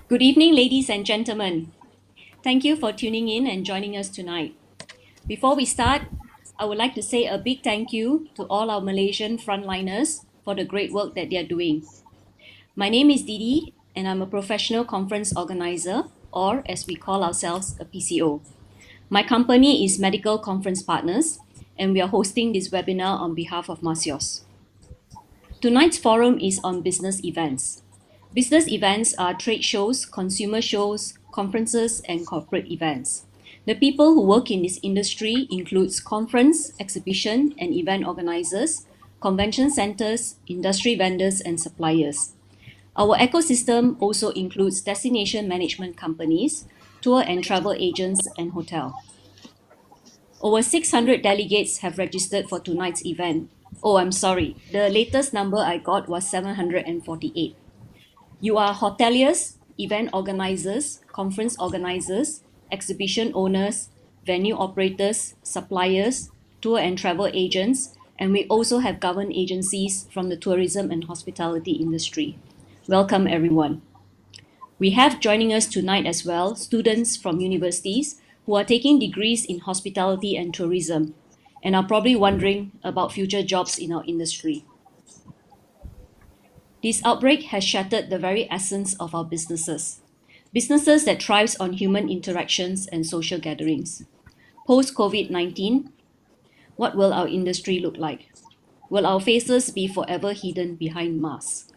Good evening, ladies and gentlemen. Thank you for tuning in and joining us tonight. Before we start, I would like to say a big thank you to all our Malaysian frontliners for the great work that they are doing. My name is Didi, and I'm a professional conference organizer, or as we call ourselves, a PCO. My company is Medical Conference Partners, and we are hosting this webinar on behalf of MACEOS. Tonight's forum is on business events. Business events are trade shows, consumer shows, conferences, and corporate events. The people who work in this industry includes conference, exhibition, and event organizers, convention centers, industry vendors, and suppliers. Our ecosystem also includes destination management companies, tour and travel agents, and hotel. Over 600 delegates have registered for tonight's event. Oh, I'm sorry. The latest number I got was 748. You are hoteliers, event organizers, conference organizers, exhibition owners, venue operators, suppliers, tour and travel agents, and we also have government agencies from the tourism and hospitality industry. Welcome, everyone. We have joining us tonight as well students from universities who are taking degrees in hospitality and tourism and are probably wondering about future jobs in our industry. This outbreak has shattered the very essence of our businesses. Businesses that thrives on human interactions and social gatherings. Post-COVID-19, what will our industry look like? Will our faces be forever hidden behind masks?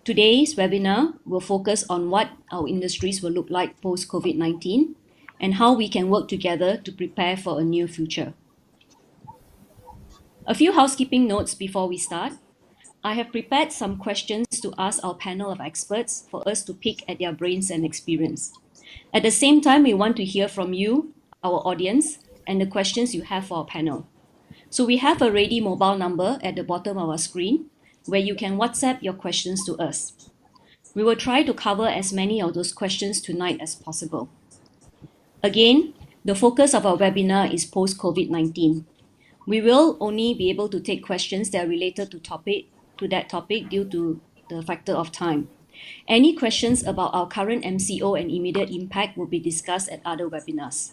Today's webinar will focus on what our industries will look like post-COVID-19 and how we can work together to prepare for a new future. A few housekeeping notes before we start. I have prepared some questions to ask our panel of experts for us to pick at their brains and experience. At the same time, we want to hear from you, our audience, and the questions you have for our panel. So we have a ready mobile number at the bottom of our screen where you can WhatsApp your questions to us. We will try to cover as many of those questions tonight as possible. Again, the focus of our webinar is post-COVID-19. We will only be able to take questions that are related to that topic due to the factor of time. Any questions about our current MCO and immediate impact will be discussed at other webinars.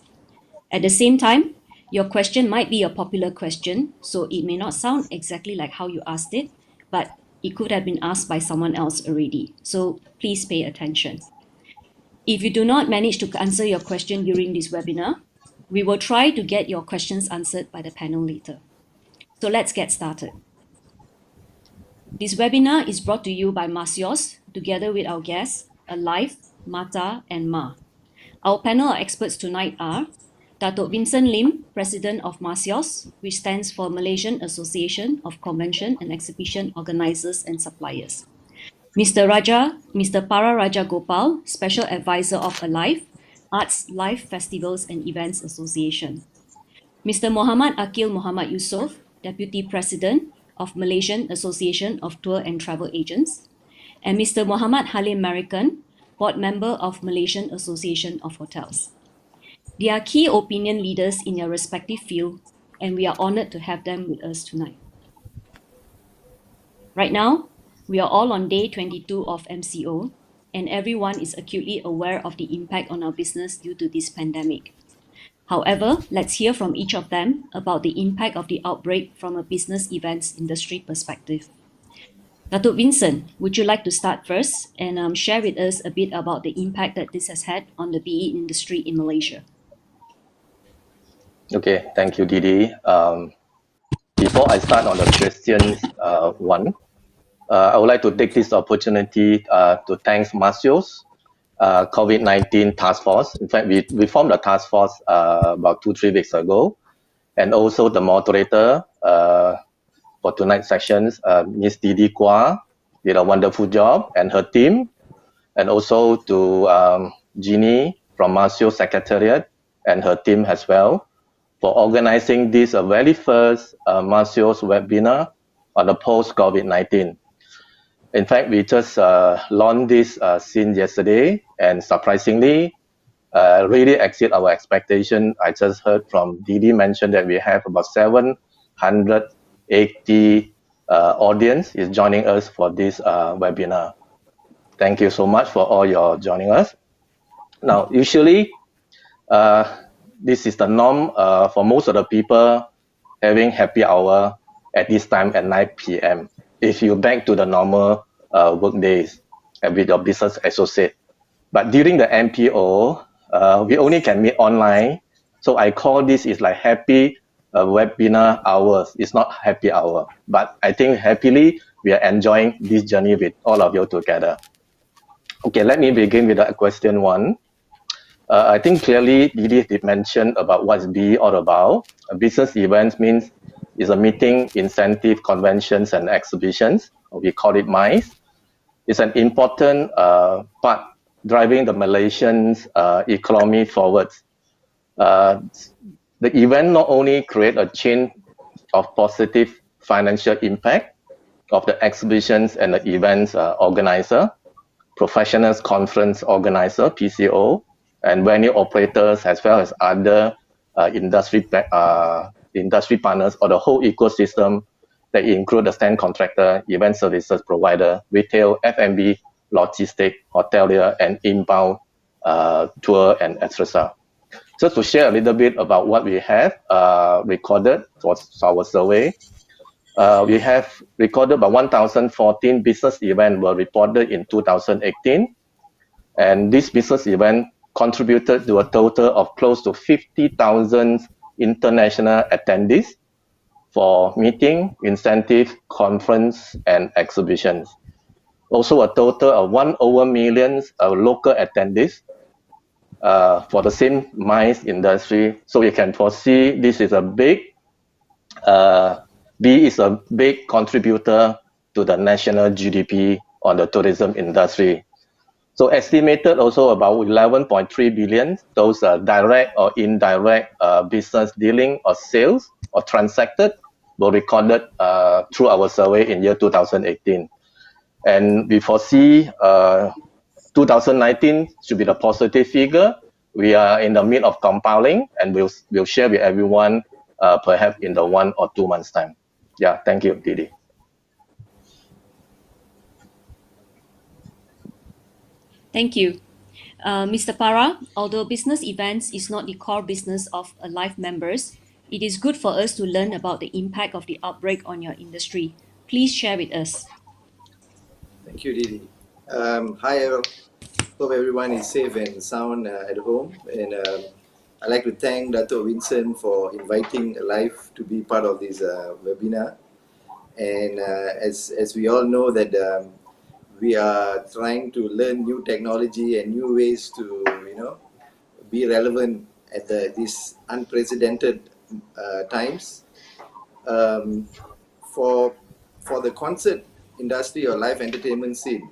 At the same time, your question might be a popular question, so it may not sound exactly like how you asked it, but it could have been asked by someone else already. So please pay attention. If you do not manage to answer your question during this webinar, we will try to get your questions answered by the panel later. So let's get started. This webinar is brought to you by MACEOS, together with our guests, ALIFE, MATTA, and MA. Our panel of experts tonight are Datuk Vincent Lim, President of MACEOS, which stands for Malaysian Association of Convention and Exhibition Organisers and Suppliers. Mr. Para Raja Gopal, Special Advisor of ALIFE, Arts, Life, Festivals and Events Association. Mr. Muhammad Akil Muhammad Yusof, Deputy President of Malaysian Association of Tour and Travel Agents, and Mr. Muhammad Halim Marikan, Board Member of Malaysian Association of Hotels. They are key opinion leaders in their respective field, and we are honored to have them with us tonight. Right now, we are all on day 22 of MCO, and everyone is acutely aware of the impact on our business due to this pandemic. However, let's hear from each of them about the impact of the outbreak from a business events industry perspective. Datuk Vincent, would you like to start first and share with us a bit about the impact that this has had on the BE industry in Malaysia? Okay, thank you, Didi. Before I start on the questions one, I would like to take this opportunity to thank MACEOS COVID-19 task force. In fact, we formed a task force about 2-3 weeks ago, and also the moderator for tonight's sessions, Ms. Didi Kwa, did a wonderful job, and her team, and also to Jeannie from MACEOS Secretariat and her team as well for organizing this very first MACEOS webinar on the post-COVID-19. In fact, we just launched this since yesterday, and surprisingly, really exceed our expectation. I just heard from Didi mention that we have about 780 audience is joining us for this webinar. Thank you so much for all your joining us. Now, usually, this is the norm for most of the people having happy hour at this time at 9 p.m. If you back to the normal work days with your business associate. But during the MPO, we only can meet online. So I call this is like happy webinar hours. It's not happy hour, but I think happily we are enjoying this journey with all of you together. Okay, let me begin with the question one. I think clearly Didi did mention about what's BE all about. A business event means is a meeting, incentive, conventions, and exhibitions. We call it MICE. It's an important part driving the Malaysian economy forward. The event not only create a chain of positive financial impact of the exhibitions and the events organizer, professionals conference organizer, PCO, and venue operators, as well as other industry partners, or the whole ecosystem that include the stand contractor, event services provider, retail, F&B, logistic, hotelier, and inbound tour and etc. Just to share a little bit about what we have recorded for our survey. We have recorded about 1,014 business events were reported in 2018. And this business event contributed to a total of close to 50,000 international attendees for meeting, incentive, conference, and exhibitions. Also a total of 1/million local attendees for the same MICE industry. So you can foresee this is a big, B is a big contributor to the national GDP on the tourism industry. So estimated also about 11.3 billion, those are direct or indirect business dealing or sales or transacted were recorded through our survey in year 2018. And we foresee 2019 should be the positive figure. We are in the mid of compiling, and we'll share with everyone perhaps in the 1 or 2 months time. Yeah, thank you, Didi. Thank you. Mr. Para, although business events is not the core business of ALIFE members, it is good for us to learn about the impact of the outbreak on your industry. Please share with us. Thank you, Didi. Hi, hope everyone is safe and sound at home. And I'd like to thank Dato' Vincent for inviting ALIFE to be part of this webinar. And as we all know that we are trying to learn new technology and new ways to, be relevant at these unprecedented times. For the concert industry or live entertainment scene,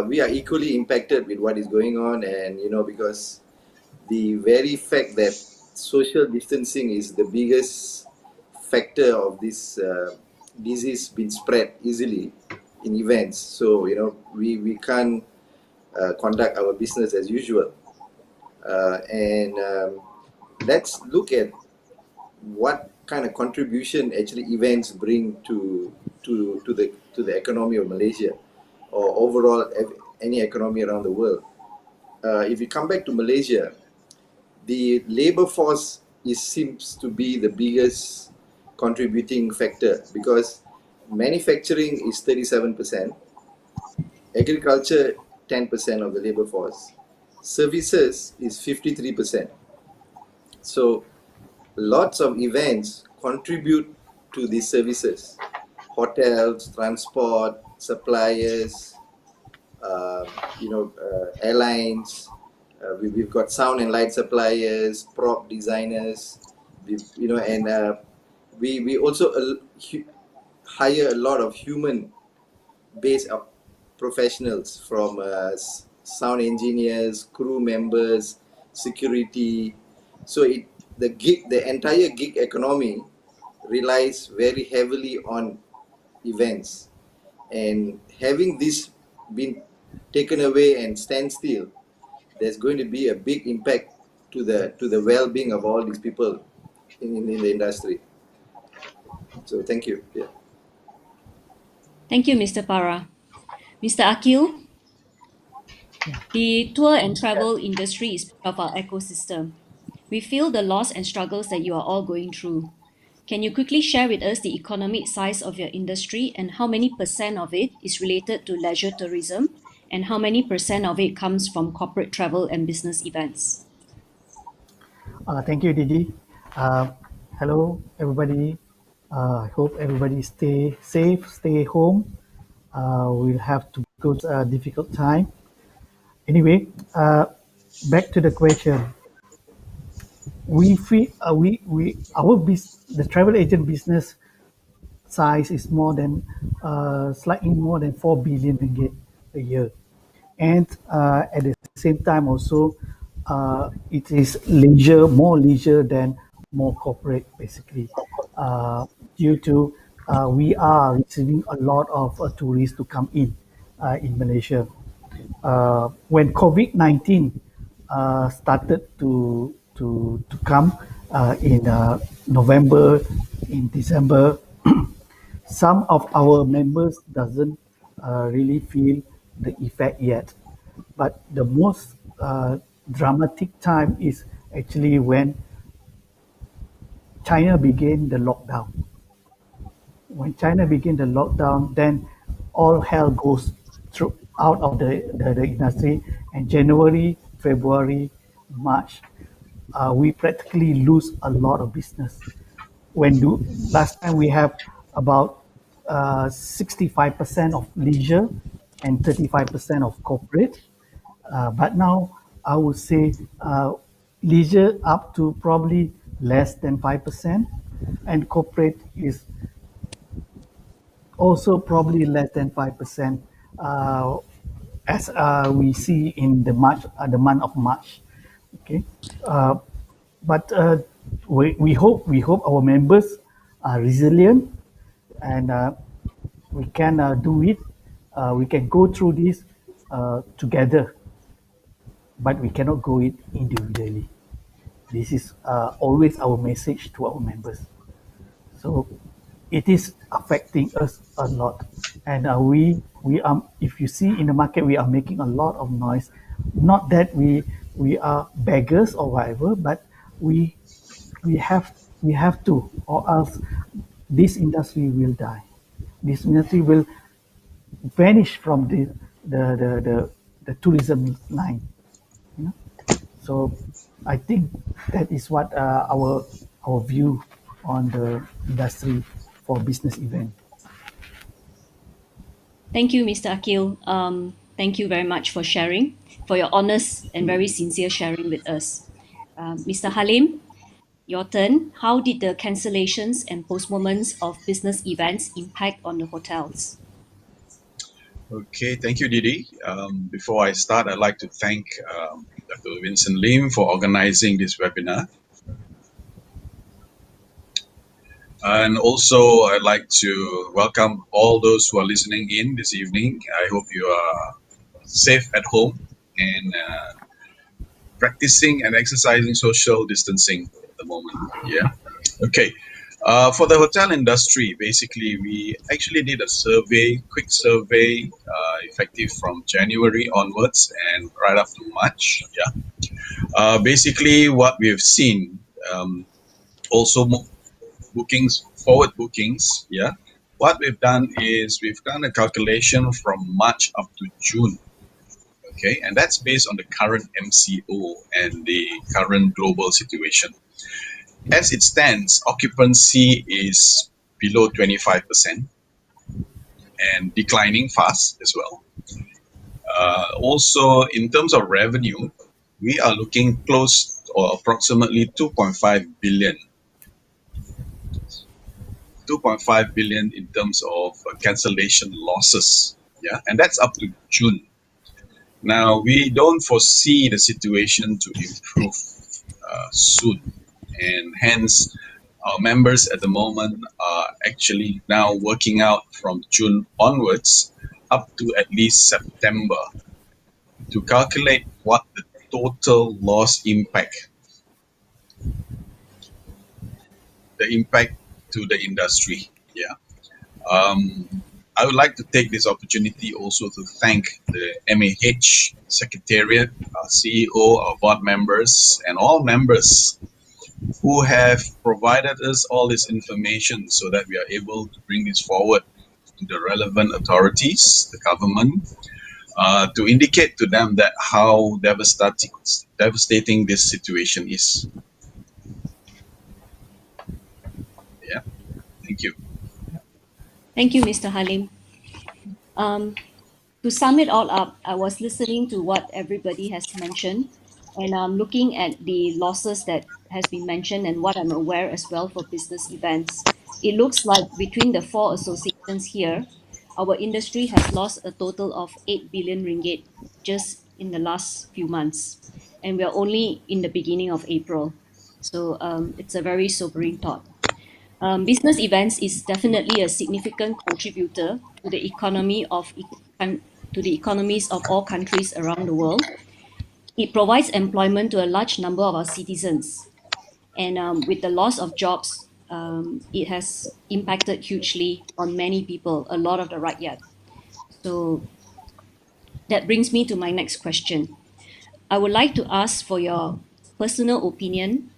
we are equally impacted with what is going on, and because the very fact that social distancing is the biggest factor of this disease being spread easily in events. So we can't conduct our business as usual, and let's look at what kind of contribution actually events bring to the economy of Malaysia, or overall any economy around the world. If you come back to Malaysia, the labor force seems to be the biggest contributing factor, because manufacturing is 37%, agriculture 10% of the labor force, services is 53%. So lots of events contribute to these services: hotels, transport, suppliers, airlines. We've got sound and light suppliers, prop designers, and we also hire a lot of human-based professionals, from sound engineers, crew members, security. So the entire gig economy relies very heavily on events, and having this been taken away and stand still, there's going to be a big impact to the well-being of all these people in the industry. So thank you. Yeah. Thank you, Mr. Para. Mr. Akil, The tour and travel industry is part of our ecosystem. We feel the loss and struggles that you are all going through. Can you quickly share with us the economic size of your industry and how many percent of it is related to leisure tourism and how many percent of it comes from corporate travel and business events? Thank you, Didi. Hello, everybody. I hope everybody stay safe, stay home. We'll have to go through a difficult time. Anyway, back to the question. We feel the travel agent business size is more than slightly more than 4 billion ringgit a year, and at the same time also it is more leisure than more corporate basically, due to we are receiving a lot of tourists to come in Malaysia. When COVID-19 started to come in November, in December, some of our members doesn't really feel the effect yet. But the most dramatic time is actually when China began the lockdown. When China began the lockdown, then all hell goes through out of the industry. And January, February, March, we practically lose a lot of business. Last time we have about 65% of leisure and 35% of corporate. But now I would say leisure up to probably less than 5%, and corporate is also probably less than 5%, as we see in the month of March. Okay, but we hope our members are resilient, and we can do it. We can go through this together, but we cannot go it individually. This is always our message to our members. So it is affecting us a lot, and we are. If you see in the market, we are making a lot of noise. Not that we are beggars or whatever, but we we have to, or else this industry will die. This industry will vanish from the tourism line. You know? So I think that is what our view on the industry for business event. Thank you, Mr. Akil. Thank you very much for sharing, for your honest and very sincere sharing with us. Mr. Halim, your turn. How did the cancellations and postponements of business events impact on the hotels? Okay, thank you, Didi. Before I start, I'd like to thank Dr. Vincent Lim for organizing this webinar. And also, I'd like to welcome all those who are listening in this evening. I hope you are safe at home and practicing and exercising social distancing at the moment. Yeah. Okay. For the hotel industry, basically, we actually did a quick survey, effective from January onwards and right up to March. Yeah. Basically, what we've seen, also forward bookings. Yeah. What we've done is we've done a calculation from March up to June. Okay, and that's based on the current MCO and the current global situation. As it stands, occupancy is below 25% and declining fast as well. Also, in terms of revenue, we are looking close or approximately 2.5 billion. 2.5 billion in terms of cancellation losses. Yeah, and that's up to June. Now, we don't foresee the situation to improve soon, and hence our members at the moment are actually now working out from June onwards up to at least September to calculate what the total loss impact, the impact to the industry. Yeah. I would like to take this opportunity also to thank the MAH Secretariat, our CEO, our board members, and all members who have provided us all this information so that we are able to bring this forward to the relevant authorities, the government, to indicate to them that how devastating this situation is. Yeah, thank you. Thank you, Mr. Halim. To sum it all up, I was listening to what everybody has mentioned, and I'm looking at the losses that has been mentioned and what I'm aware as well for business events. It looks like between the four associations here, our industry has lost a total of 8 billion ringgit just in the last few months, and we're only in the beginning of April. So it's a very sobering thought. Business events is definitely a significant contributor to the economy to the economies of all countries around the world. It provides employment to a large number of our citizens, and with the loss of jobs, it has impacted hugely on many people, a lot of the rakyat. So that brings me to my next question. I would like to ask for your personal opinion.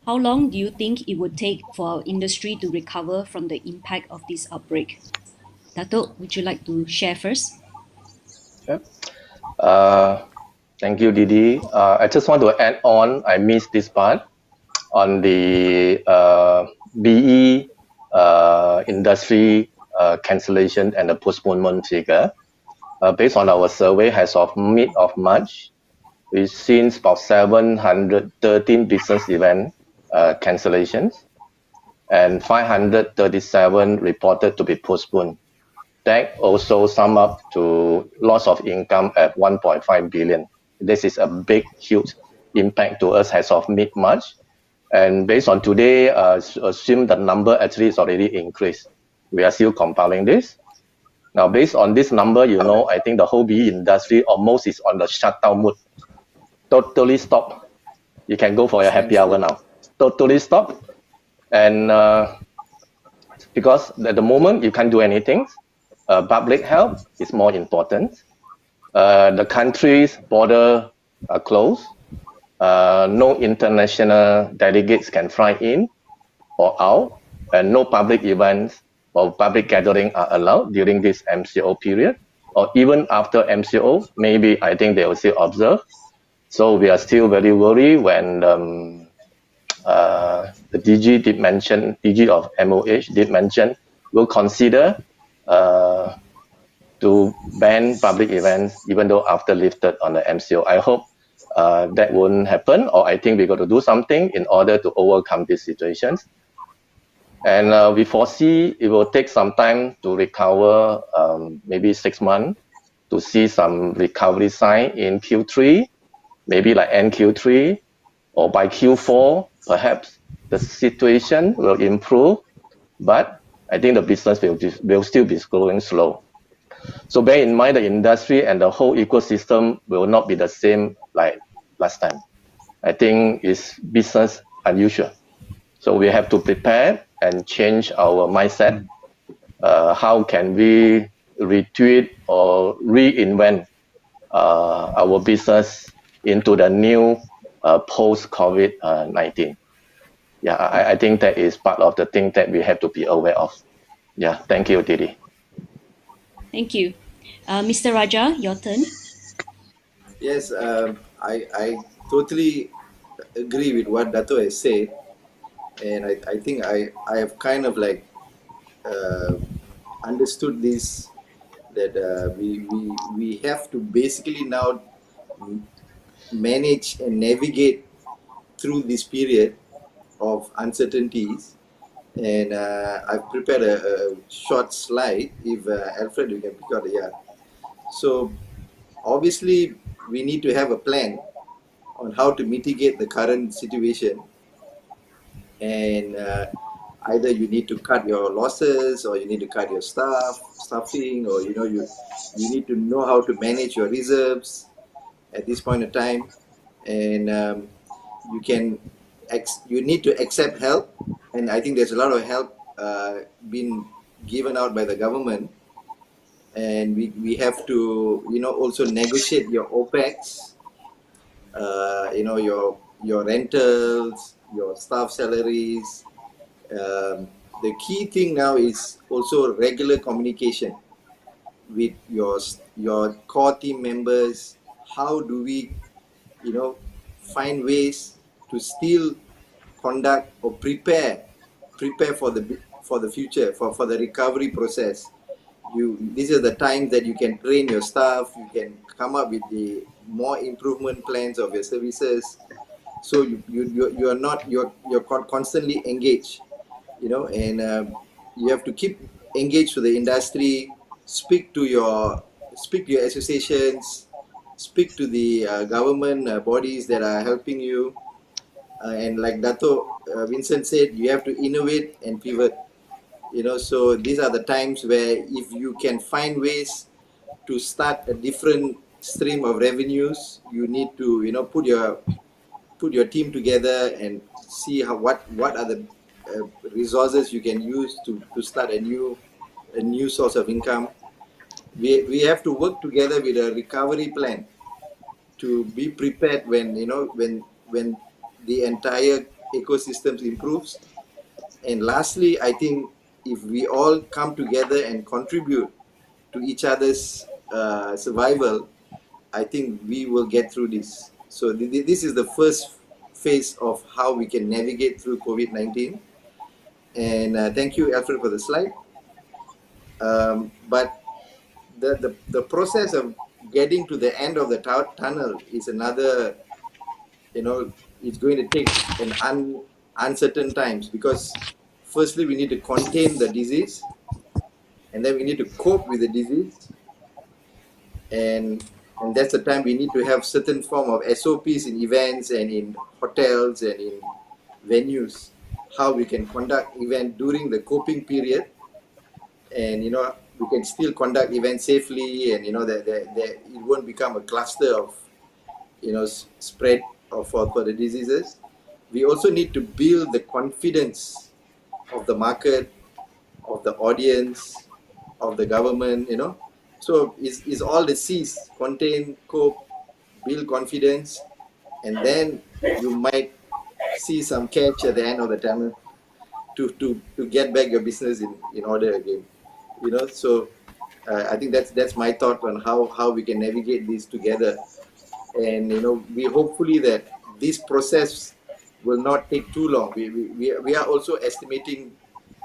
How long do you think it would take for our industry to recover from the impact of this outbreak? Dato, would you like to share first? Yep. Thank you, Didi. I just want to add on, I missed this part on the BE industry cancellation and the postponement figure. Based on our survey as of mid of March, we've seen about 713 business event cancellations and 537 reported to be postponed. That also sum up to loss of income at 1.5 billion. This is a big, huge impact to us as of mid-March. And based on today, assume the number actually is already increased. We are still compiling this. Now, based on this number, I think the whole BE industry almost is on the shutdown mode. Totally stop. You can go for your happy hour now. Totally stop. And because at the moment you can't do anything, public health is more important. The country's border are closed. No international delegates can fly in or out, and no public events or public gathering are allowed during this MCO period, or even after MCO, maybe I think they will still observe. So we are still very worried when the DG of MOH did mention, will consider to ban public events, even though after lifted on the MCO. I hope that won't happen, or I think we got to do something in order to overcome these situations. And we foresee it will take some time to recover, maybe 6 months, to see some recovery sign in Q3, maybe like end Q3, or by Q4, perhaps the situation will improve, but I think the business will still be growing slow. So bear in mind the industry and the whole ecosystem will not be the same like last time. I think it's business unusual. So we have to prepare and change our mindset. How can we retweet or reinvent our business into the new post-COVID-19? Yeah, I think that is part of the thing that we have to be aware of. Yeah, thank you, Didi. Thank you. Mr. Raja, your turn. Yes, I totally agree with what Dato has said, and I think I have kind of like understood this, that we have to basically now manage and navigate through this period of uncertainties. And I've prepared a short slide. If Alfred, you can pick out, yeah. So obviously we need to have a plan on how to mitigate the current situation, and either you need to cut your losses, or you need to cut your staffing, or you need to know how to manage your reserves at this point in time. And you need to accept help, and I think there's a lot of help being given out by the government and we have to, also negotiate your OPEX, your rentals, your staff salaries. The key thing now is also regular communication with your core team members. How do we, find ways to still conduct or prepare for the future, for the recovery process. These are the times that you can train your staff, you can come up with the more improvement plans of your services. So you are not, you're constantly engaged, and you have to keep engaged with the industry, speak to your associations, speak to the government bodies that are helping you, and like Dato Vincent said, you have to innovate and pivot. So these are the times where if you can find ways to start a different stream of revenues, you need to, put your team together and see what are the resources you can use to start a new source of income. We have to work together with a recovery plan to be prepared when, when the entire ecosystem improves. And lastly, I think if we all come together and contribute to each other's survival, I think we will get through this. So this is the first phase of how we can navigate through COVID-19. And thank you, Alfred, for the slide. But the process of getting to the end of the tunnel is another, it's going to take an uncertain times, because firstly we need to contain the disease, and then we need to cope with the disease, and that's the time we need to have certain form of SOPs in events and in hotels and in venues, how we can conduct event during the coping period, and we can still conduct events safely, and that it won't become a cluster of spread for the diseases. We also need to build the confidence of the market, of the audience, of the government. So it's all the C's: contain, cope, build confidence, and then you might see some catch at the end of the tunnel to get back your business in order again. So I think that's my thought on how we can navigate this together. And we hopefully that this process will not take too long. We are also estimating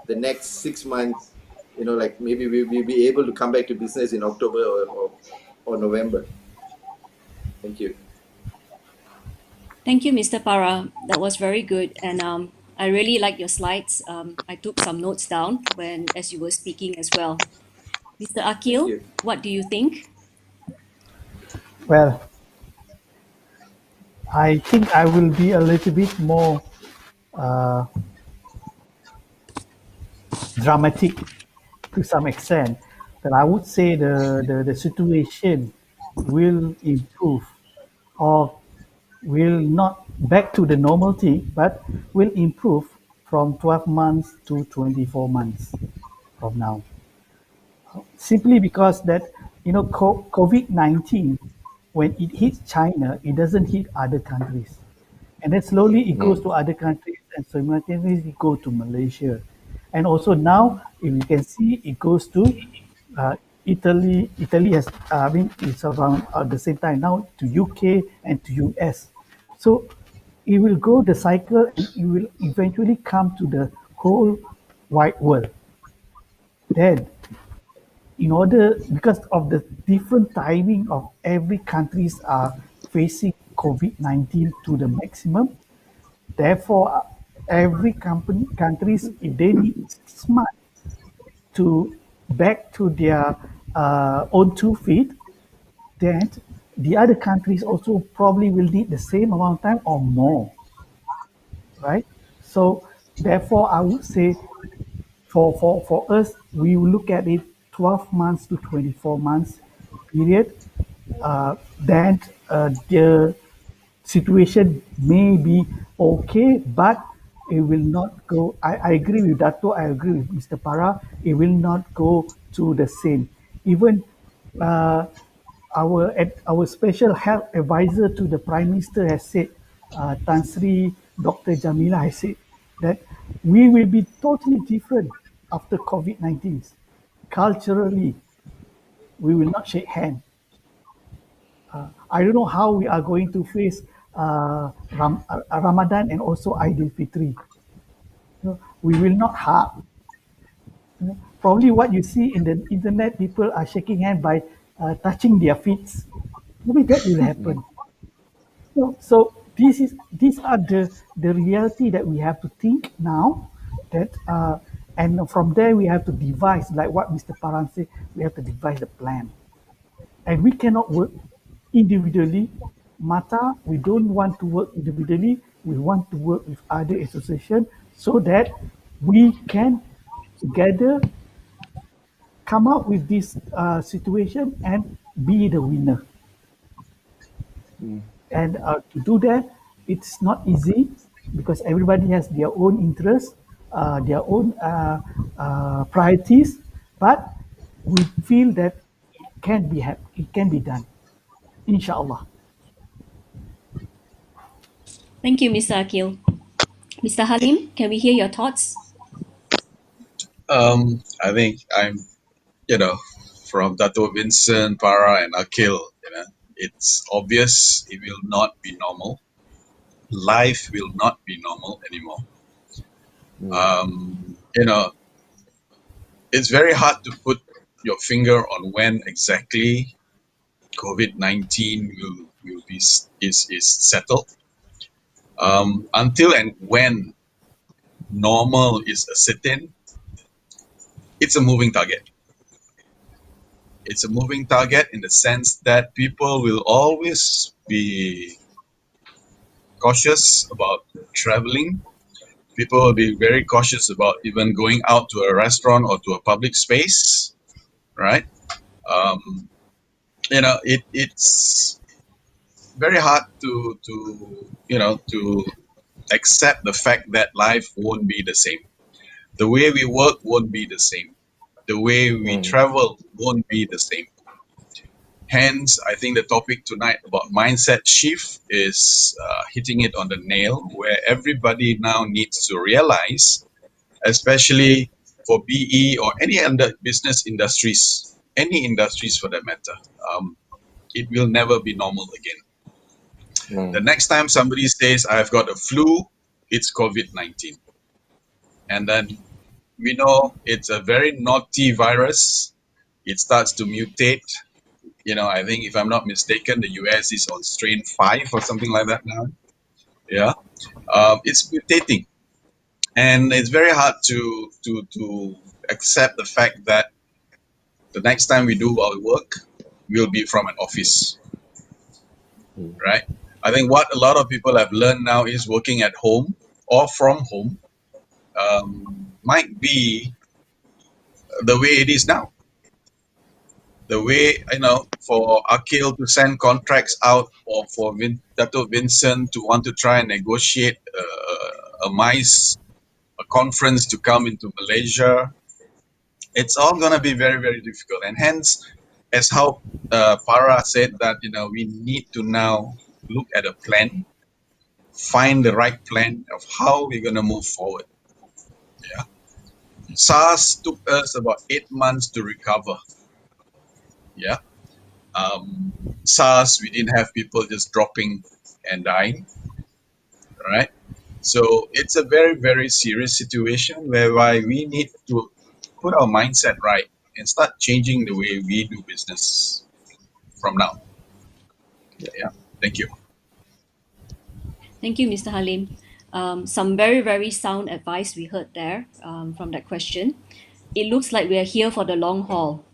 the next 6 months, like maybe we'll be able to come back to business in October or November. Thank you. Thank you, Mr. Para. That was very good. And I really like your slides. I took some notes down as you were speaking as well. Mr. Akil, what do you think? Well, I think I will be a little bit more dramatic to some extent. But I would say the situation will improve, or will not back to the normality, but will improve from 12 months to 24 months from now. Simply because that, COVID-19, when it hits China, it doesn't hit other countries. And then slowly it goes to other countries, and simultaneously it goes to Malaysia. And also now, if you can see, it goes to Italy. Italy has, it's around at the same time now to UK and to US. So it will go the cycle, and it will eventually come to the whole wide world. Then, because of the different timing of every countries are facing COVID-19 to the maximum, therefore every countries, if they need 6 months to back to their own 2 feet, then the other countries also probably will need the same amount of time or more, right? So therefore I would say for us, we will look at it 12 months to 24 months period. Then the situation may be okay, but it will not go. I agree with Dato. I agree with Mr. Para. It will not go to the same. Even our special health advisor to the Prime Minister has said, Tan Sri Dr. Jamila has said that we will be totally different after COVID-19. Culturally, we will not shake hands. I don't know how we are going to face Ramadan and also Eid al-Fitri. We will not hug. Probably what you see in the internet, people are shaking hands by touching their feet. Maybe that will happen. So these are the reality that we have to think now. That and from there we have to devise, like what Mr. Paran said, we have to devise a plan. And we cannot work individually. MATA, we don't want to work individually. We want to work with other associations so that we can together come up with this situation and be the winner. And to do that, it's not easy because everybody has their own interests, their own priorities, but we feel that it can be done, inshallah. Thank you, Mr. Akil. Mr. Halim, can we hear your thoughts? I think I'm, from Dato Vincent, Para, and Akil, it's obvious it will not be normal. Life will not be normal anymore. It's very hard to put your finger on when exactly COVID-19 will be is settled. Until and when normal is ascertained, it's a moving target. It's a moving target in the sense that people will always be cautious about traveling. People will be very cautious about even going out to a restaurant or to a public space, right? It's very hard to accept the fact that life won't be the same. The way we work won't be the same. The way we travel won't be the same. Hence, I think the topic tonight about mindset shift is hitting it on the nail, where everybody now needs to realize, especially for BE or any other business industries, any industries for that matter, it will never be normal again. The next time somebody says, I've got a flu, it's COVID-19. And then we know it's a very naughty virus. It starts to mutate. I think if I'm not mistaken, the US is on strain 5 or something like that now. Yeah. It's mutating. And it's very hard to accept the fact that the next time we do our work, we'll be from an office, right? I think what a lot of people have learned now is working at home or from home might be the way it is now. The way, for Akil to send contracts out or for Dato Vincent to want to try and negotiate a MICE, a conference to come into Malaysia, it's all going to be very, very difficult. And hence, as how Para said that, we need to now look at a plan, find the right plan of how we're going to move forward. Yeah. SARS took us about 8 months to recover. Yeah. SARS, we didn't have people just dropping and dying, right? So it's a very, very serious situation whereby we need to put our mindset right and start changing the way we do business from now. Yeah. Thank you. Thank you, Mr. Halim. Some very, very sound advice we heard there from that question. It looks like we are here for the long haul.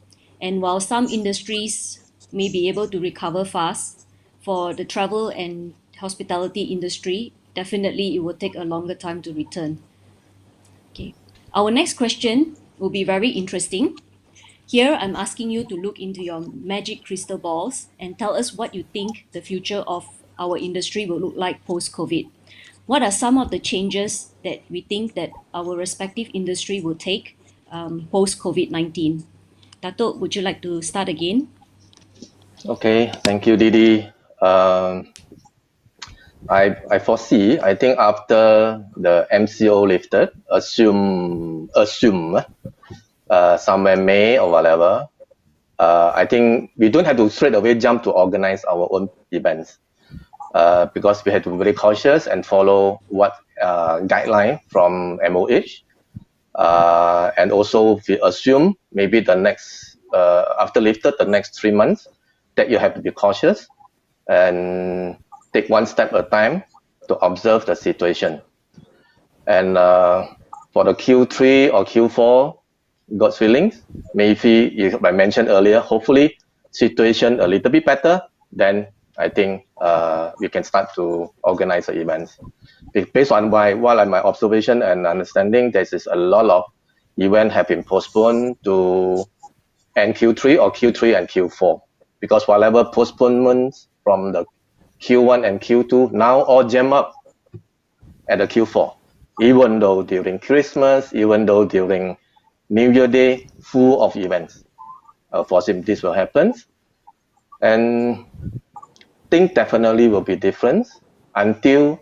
And while some industries may be able to recover fast, for the travel and hospitality industry, definitely it will take a longer time to return. Okay. Our next question will be very interesting. Here, I'm asking you to look into your magic crystal balls and tell us what you think the future of our industry will look like post-COVID. What are some of the changes that we think that our respective industry will take post-COVID-19? Datuk, would you like to start again? Okay, thank you, Didi. I foresee, I think after the MCO lifted, assume somewhere May or whatever, I think we don't have to straight away jump to organize our own events, because we have to be very cautious and follow what guideline from MOH. And also we assume maybe the next, after lifted, the next 3 months, that you have to be cautious and take one step at a time to observe the situation. And for the Q3 or Q4, God's feelings, maybe, if I mentioned earlier, hopefully situation a little bit better, then I think we can start to organize the events. Based on my observation and understanding, there is a lot of events have been postponed to end Q3 or Q3 and Q4, because whatever postponements from the Q1 and Q2 now all jam up at the Q4, even though during Christmas, even though during New Year Day, full of events. Foresee this will happen, and things definitely will be different until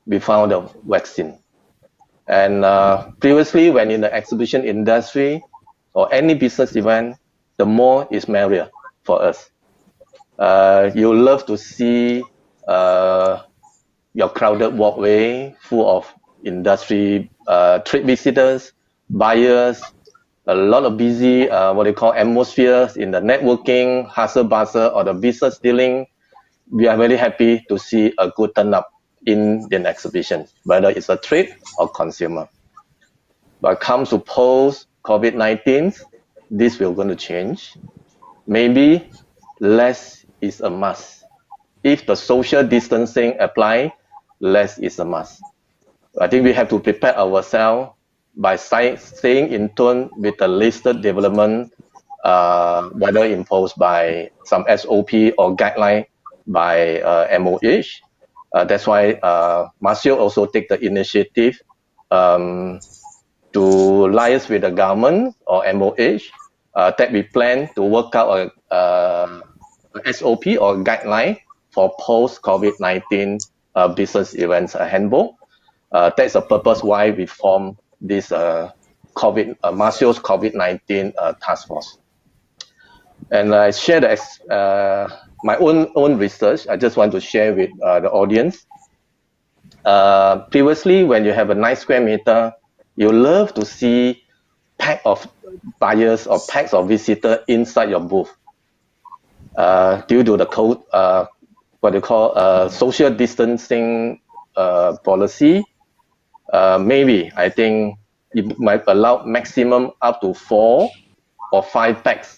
we found a vaccine. And previously, when in the exhibition industry or any business event, the more is merrier for us. You love to see your crowded walkway full of industry trade visitors, buyers, a lot of busy what they call atmospheres in the networking, hustle bustle, or the business dealing. We are very happy to see a good turn-up in the exhibition, whether it's a trade or consumer. But comes to post COVID-19, this will going to change. Maybe less is a must. If the social distancing apply, less is a must. I think we have to prepare ourselves by staying in tune with the listed development, whether imposed by some SOP or guideline by MOH. That's why MACEOS also take the initiative to liaise with the government or MOH that we plan to work out a SOP or guideline for post-COVID-19 business events handbook. That's the purpose why we formed this MACEOS COVID-19 task force. And I share my own research. I just want to share with the audience. Previously, when you have a nice square meter, you love to see pack of buyers or packs of visitors inside your booth. Due to the code, what they call social distancing policy, maybe I think it might allow maximum up to 4 or 5 packs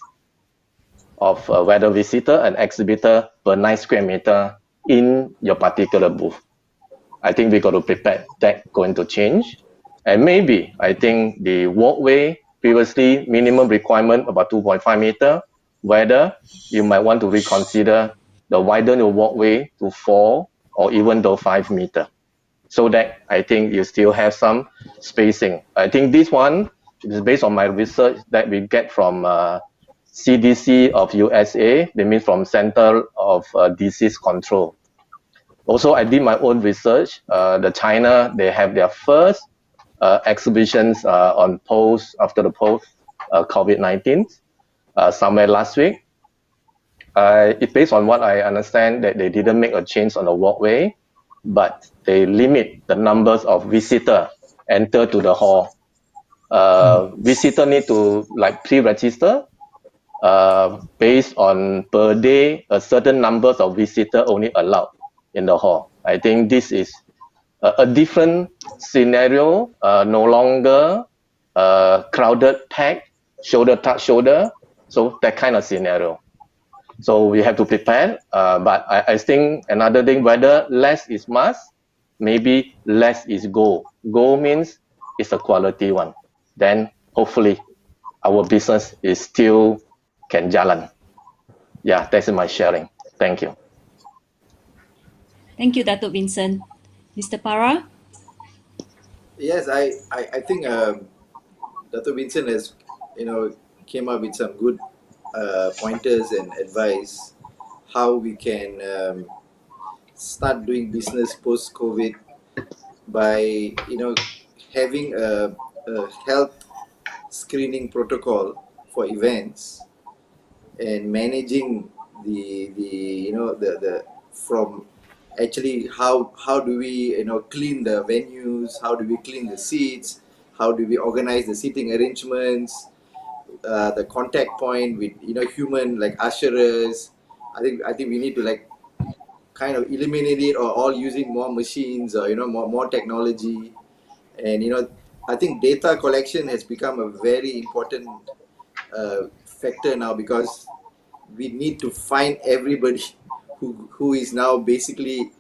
of whether visitor and exhibitor per 9 square meter in your particular booth. I think we got to prepare that going to change. And maybe I think the walkway previously minimum requirement about 2.5 meter, whether you might want to reconsider the widen your walkway to 4 or even though 5 meter, so that I think you still have some spacing. I think this one is based on my research that we get from CDC of USA, they mean from Center of Disease Control. Also, I did my own research. The China, they have their first exhibitions on after the post COVID-19 somewhere last week. It's based on what I understand that they didn't make a change on the walkway, but they limit the numbers of visitors enter to the hall. Visitor need to like pre-register based on per day a certain numbers of visitors only allowed in the hall. I think this is a different scenario, no longer crowded, packed, shoulder touch shoulder, so that kind of scenario. So we have to prepare, but I think another thing, whether less is must, maybe less is go. Go means it's a quality one. Then hopefully our business is still can jalan. Yeah, that's my sharing. Thank you. Thank you, Datuk Vincent. Mr. Para? Yes, I think Dr. Vincent has, came up with some good pointers and advice how we can start doing business post COVID by having a health screening protocol for events and managing the from actually how do we clean the venues, how do we clean the seats, how do we organize the seating arrangements, the contact point with human like usherers. I think we need to like kind of eliminate it, or all using more machines, or more technology. And I think data collection has become a very important factor now, because we need to find everybody who is now basically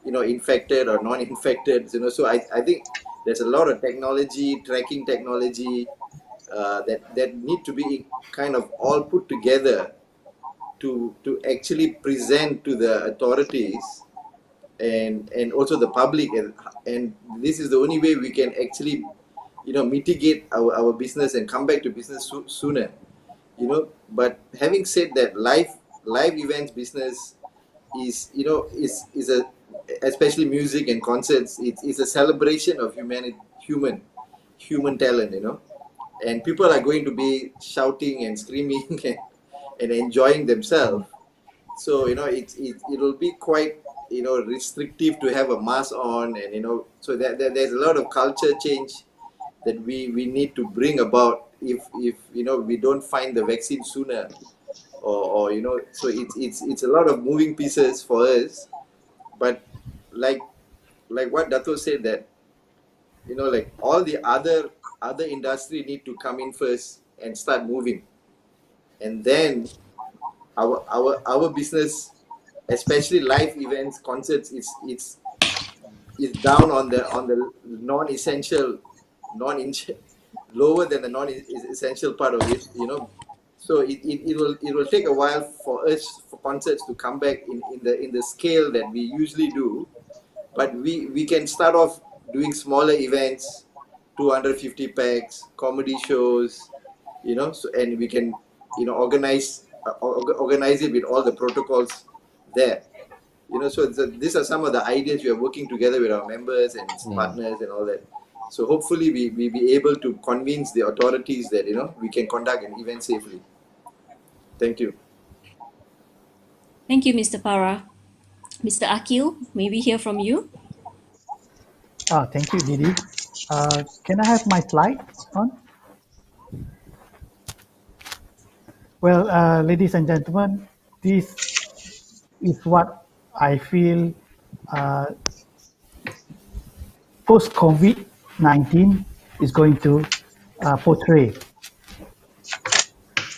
infected or non-infected. So I think there's a lot of technology, tracking technology, that need to be kind of all put together to actually present to the authorities and also the public, and this is the only way we can actually mitigate our business and come back to business sooner. But having said that, live events business is a, especially music and concerts, it's a celebration of human talent, and people are going to be shouting and screaming and enjoying themselves. So it'll be quite restrictive to have a mask on, and so there's a lot of culture change that we need to bring about if we don't find the vaccine sooner, or so it's a lot of moving pieces for us. But like what Dato said, that like all the other industry need to come in first and start moving, and then our business, especially live events, concerts, it's down on the non-essential, lower than the non-essential part of it. So it will take a while for us, for concerts to come back in the scale that we usually do. But we can start off doing smaller events, 250 packs, comedy shows, so, and we can organize it with all the protocols there. So these are some of the ideas we are working together with our members and partners and all that. So hopefully we be able to convince the authorities that we can conduct an event safely. Thank you. Thank you, Mr. Para. Mr. Akil, may we hear from you? Thank you, Didi. Can I have my slide on? Well, ladies and gentlemen, this is what I feel post-COVID-19 is going to portray.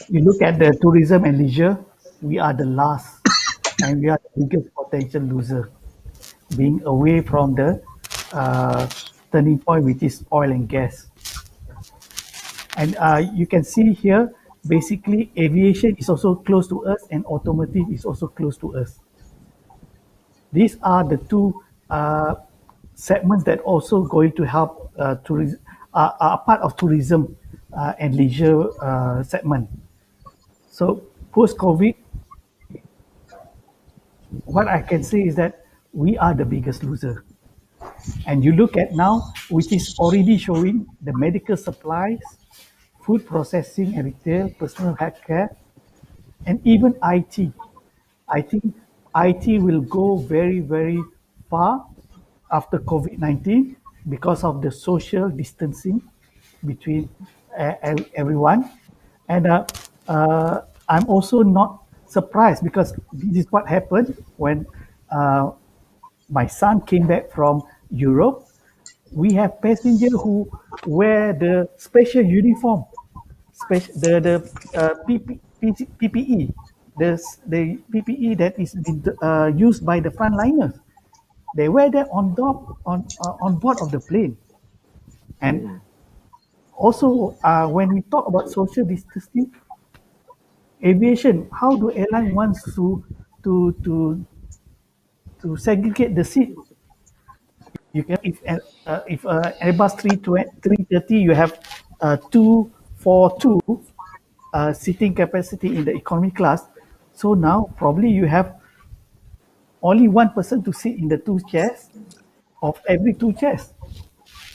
You look at the tourism and leisure, we are the last and we are the biggest potential loser, being away from the turning point, which is oil and gas. And you can see here, basically aviation is also close to us and automotive is also close to us. These are the two segments that also going to help tourism, are part of tourism and leisure segment. So post-COVID, what I can say is that we are the biggest loser. And you look at now, which is already showing the medical supplies, food processing and retail, personal health care, and even IT. I think IT will go very, very far after COVID-19 because of the social distancing between everyone. And I'm also not surprised, because this is what happened when my son came back from Europe. We have passengers who wear the special uniform, the PPE, the PPE that is used by the frontliners. They wear that on board of the plane. And also, when we talk about social distancing, aviation, how do airline wants to segregate the seat? You can, if Airbus 330, you have 242 seating capacity in the economy class. So now probably you have only one person to sit in the two chairs of every two chairs.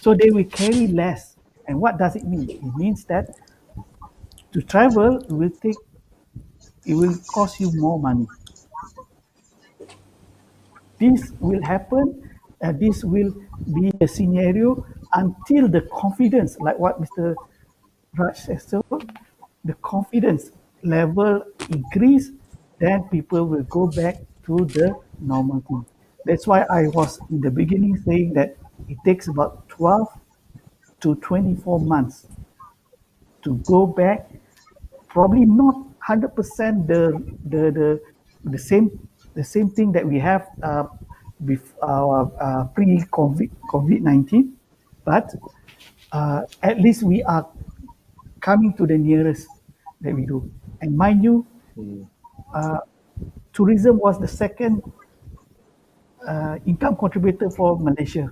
So they will carry less. And what does it mean? It means that to travel it will cost you more money. This will happen, this will be a scenario until the confidence, like what Mr. Raj said, so the confidence level increase, then people will go back to the normality. That's why I was in the beginning saying that it takes about 12 to 24 months to go back, probably not 100% the same thing that we have pre-COVID-19, but at least we are coming to the nearest that we do. And mind you, tourism was the second income contributor for Malaysia.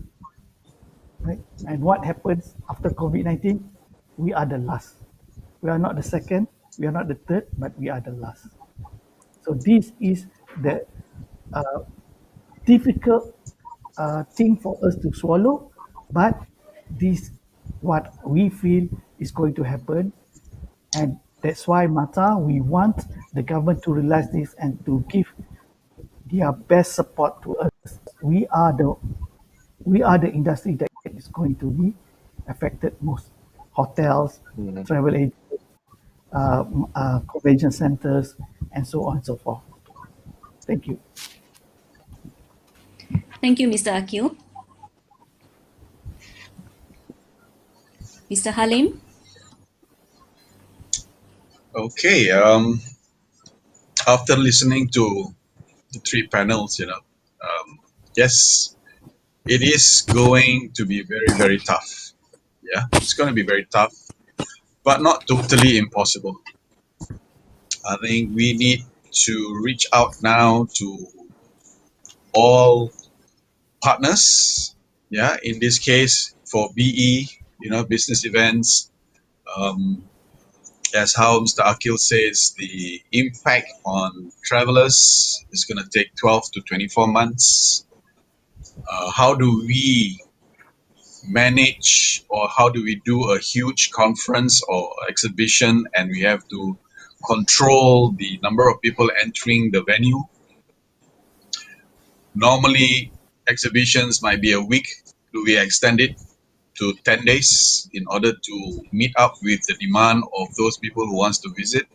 Right? And what happens after COVID-19? We are the last. We are not the second, we are not the third, but we are the last. So this is the difficult thing for us to swallow, but this what we feel is going to happen. And that's why MATA, we want the government to realize this and to give their best support to us. We are the industry that is going to be affected most. Hotels, travel agents, convention centers, and so on and so forth. Thank you. Thank you, Mr. Akil. Mr. Halim? Okay. After listening to the three panels, yes, it is going to be very, very tough. Yeah, it's going to be very tough, but not totally impossible. I think we need to reach out now to all partners. Yeah, in this case for BE, business events. As how Mr. Akil says, the impact on travelers is going to take 12 to 24 months. How do we manage, or how do we do a huge conference or exhibition and we have to control the number of people entering the venue? Normally, exhibitions might be a week. Do we extend it to 10 days in order to meet up with the demand of those people who wants to visit?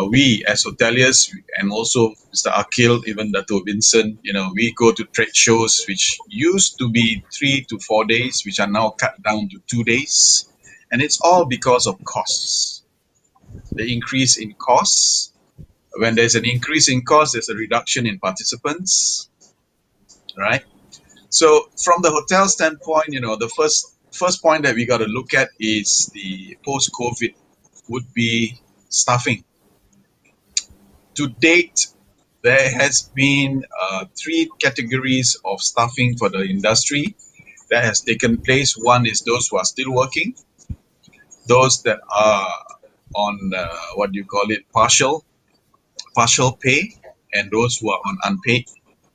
We as hoteliers, and also Mr. Akil, even Dato' Vincent, we go to trade shows which used to be 3 to 4 days, which are now cut down to 2 days. And it's all because of costs. The increase in costs. When there's an increase in cost, there's a reduction in participants, right? So from the hotel standpoint, the first point that we got to look at is the post-COVID would be staffing. To date, there has been 3 categories of staffing for the industry that has taken place. One is those who are still working, those that are on partial pay, and those who are on unpaid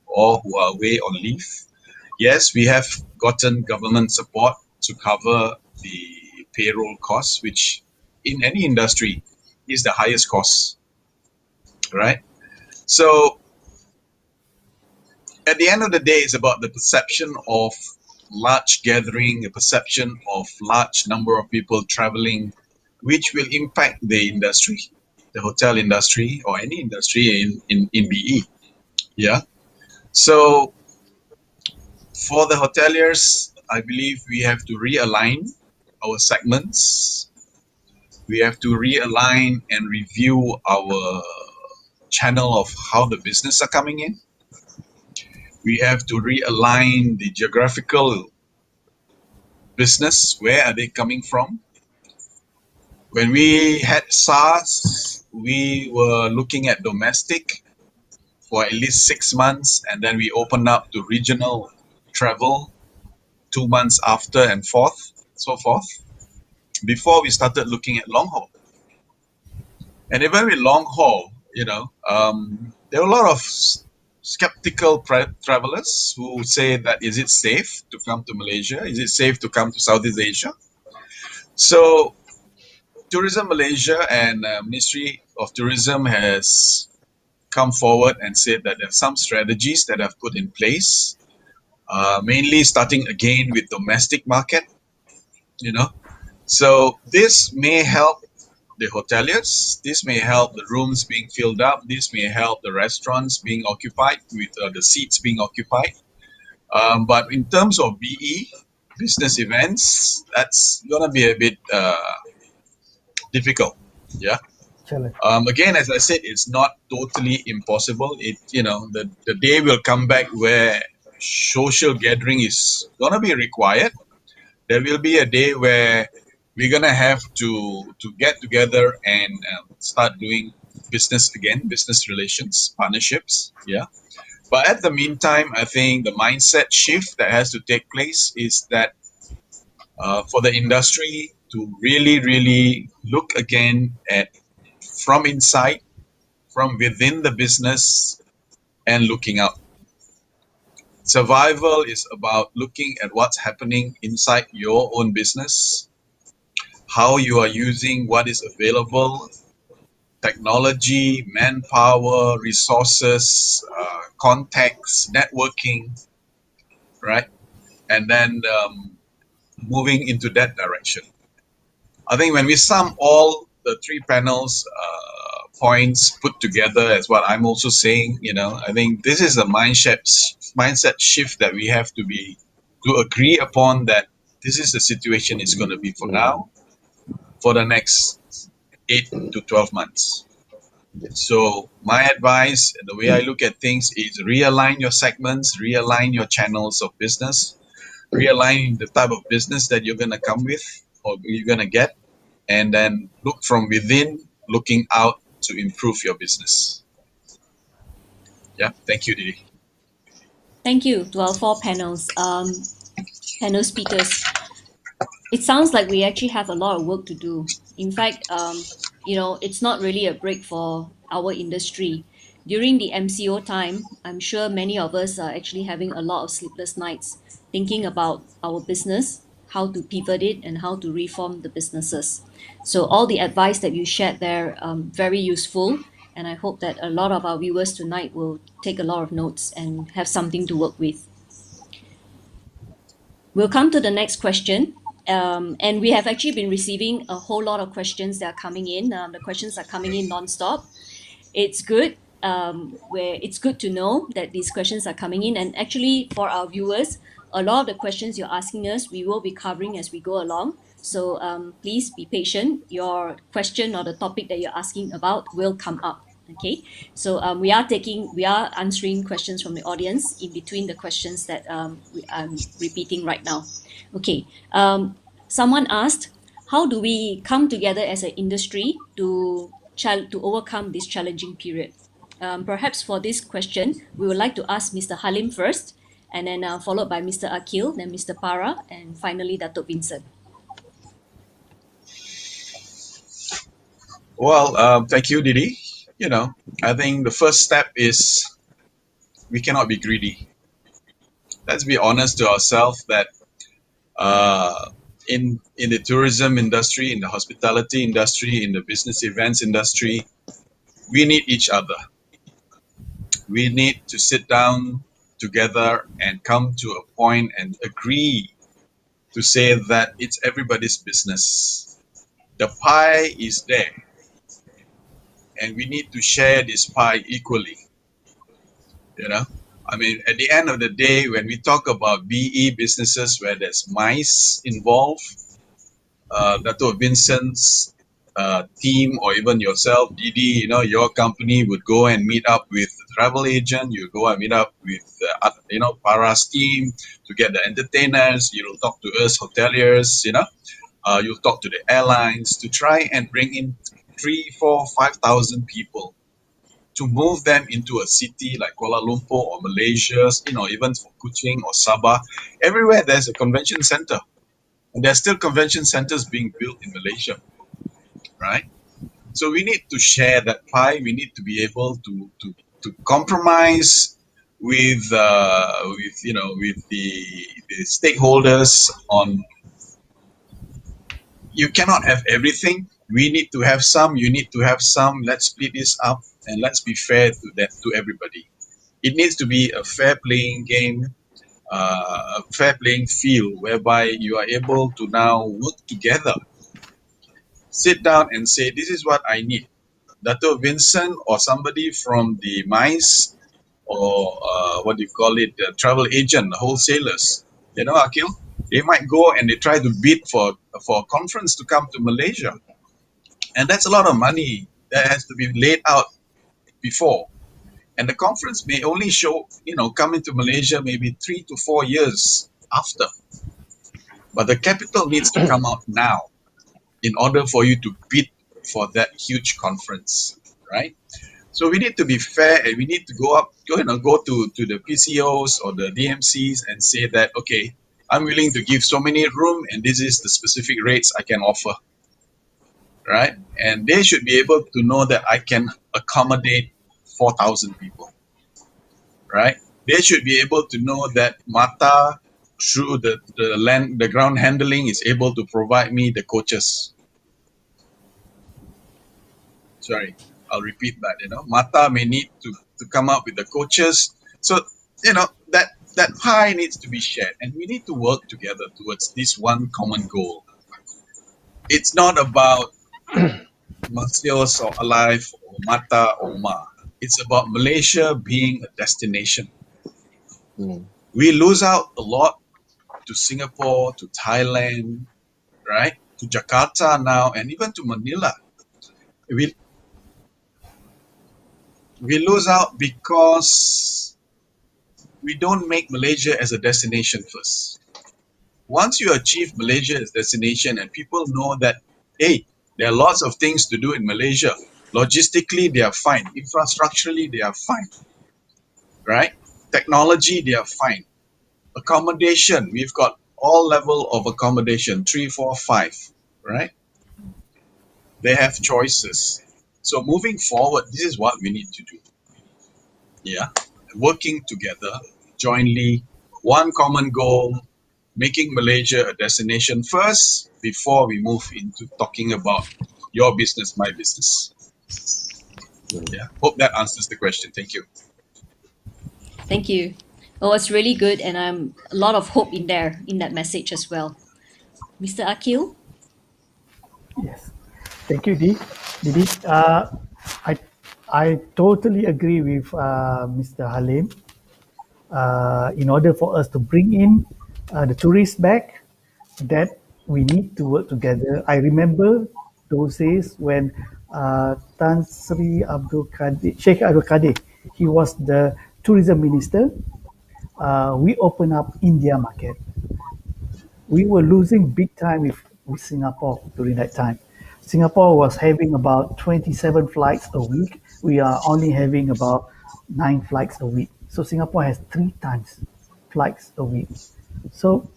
or who are away on leave. Yes, we have gotten government support to cover the payroll costs, which in any industry is the highest cost, right? So at the end of the day, it's about the perception of large gathering, a perception of large number of people traveling, which will impact the industry, the hotel industry or any industry in BE. Yeah. So for the hoteliers, I believe we have to realign our segments. We have to realign and review our channel of how the business are coming in. We have to realign the geographical business. Where are they coming from? When we had SARS, we were looking at domestic for at least 6 months, and then we opened up to regional travel 2 months after and so forth, before we started looking at long haul. And even with long haul, there are a lot of skeptical travelers who say that is it safe to come to Malaysia? Is it safe to come to Southeast Asia? So Tourism Malaysia and Ministry of Tourism has come forward and said that there are some strategies that have put in place, mainly starting again with domestic market, So this may help the hoteliers, this may help the rooms being filled up, this may help the restaurants being occupied with the seats being occupied. But in terms of BE, business events, that's going to be a bit difficult. Yeah. Challenge. Again, as I said, it's not totally impossible. The day will come back where social gathering is going to be required. There will be a day where we're going to have to get together and start doing business again, business relations, partnerships. Yeah. But at the meantime, I think the mindset shift that has to take place is that for the industry to really, really look again at from inside, from within the business, and looking out. Survival is about looking at what's happening inside your own business, how you are using what is available, technology, manpower, resources, contacts, networking, right? And then moving into that direction. I think when we sum all the three panels points put together as what I'm also saying, I think this is a mindset shift that we have to agree upon, that this is the situation it's going to be for now, for the next 8 to 12 months. So my advice and the way I look at things is realign your segments, realign your channels of business, realign the type of business that you're going to come with or you're going to get, and then look from within, looking out to improve your business. Yeah, thank you, Didi. Thank you to our four panel speakers. It sounds like we actually have a lot of work to do. In fact, it's not really a break for our industry. During the MCO time, I'm sure many of us are actually having a lot of sleepless nights thinking about our business, how to pivot it, and how to reform the businesses. So all the advice that you shared there, very useful. And I hope that a lot of our viewers tonight will take a lot of notes and have something to work with. We'll come to the next question. And we have actually been receiving a whole lot of questions that are coming in. The questions are coming in non-stop. It's good. Where it's good to know that these questions are coming in. And actually, for our viewers, a lot of the questions you're asking us, we will be covering as we go along. So please be patient. Your question or the topic that you're asking about will come up. Okay, so we are answering questions from the audience in between the questions that I'm repeating right now. Okay, someone asked, how do we come together as an industry to overcome this challenging period? Perhaps for this question, we would like to ask Mr. Halim first, and then followed by Mr. Akil, then Mr. Para, and finally Dato' Vincent. Well, thank you, Didi. I think the first step is we cannot be greedy. Let's be honest to ourselves that in the tourism industry, in the hospitality industry, in the business events industry, we need each other. We need to sit down together and come to a point and agree to say that it's everybody's business. The pie is there, and we need to share this pie equally. I mean, at the end of the day, when we talk about BE businesses where there's MICE involved, Dato' Vincent's team, or even yourself, Didi, your company would go and meet up with the travel agent. You go and meet up with, Para's team to get the entertainers. You'll talk to us hoteliers. You'll talk to the airlines to try and bring in 3, 4, 5,000 people to move them into a city like Kuala Lumpur or Malaysia, even for Kuching or Sabah. Everywhere there's a convention center. And there's still convention centers being built in Malaysia, right? So we need to share that pie. We need to be able to compromise with with the stakeholders on. You cannot have everything. We need to have some. You need to have some. Let's split this up and let's be fair to everybody. It needs to be a fair playing game, a fair playing field whereby you are able to now work together, sit down and say, this is what I need. Dato Vincent or somebody from the MICE or what do you call it, the travel agent, wholesalers, Akil, they might go and they try to bid for a conference to come to Malaysia. And that's a lot of money that has to be laid out before. And the conference may only come into Malaysia maybe 3 to 4 years after. But the capital needs to come out now in order for you to bid for that huge conference, right? So we need to be fair, and we need to go to the PCOs or the DMCs and say that, okay, I'm willing to give so many room, and this is the specific rates I can offer, right? And they should be able to know that I can accommodate 4,000 people, right? They should be able to know that MATTA, through the ground handling, is able to provide me the coaches. Sorry, I'll repeat that. MATTA may need to come up with the coaches. So that pie needs to be shared, and we need to work together towards this one common goal. It's not about MACEOS or ALIFE or MATTA or MA. It's about Malaysia being a destination. We lose out a lot to Singapore, to Thailand, right? To Jakarta now, and even to Manila. We lose out because we don't make Malaysia as a destination first. Once you achieve Malaysia as a destination and people know that, hey, there are lots of things to do in Malaysia. Logistically, they are fine. Infrastructurally, they are fine, right? Technology, they are fine. Accommodation, we've got all level of accommodation, 3, 4, 5, right? They have choices. So moving forward, this is what we need to do. Yeah, working together, jointly, one common goal, making Malaysia a destination first before we move into talking about your business, my business. Yeah, hope that answers the question. Thank you. Thank you. Oh, it's really good, and a lot of hope in there in that message as well. Mr. Akil? Yes. Thank you, Didi. I totally agree with Mr. Halim. In order for us to bring in the tourists back, that we need to work together. I remember those days when Tan Sri Sheikh Abdul Qadir, he was the tourism minister. We opened up India market. We were losing big time with Singapore during that time. Singapore was having about 27 flights a week. We are only having about 9 flights a week. So Singapore has 3 times flights a week. So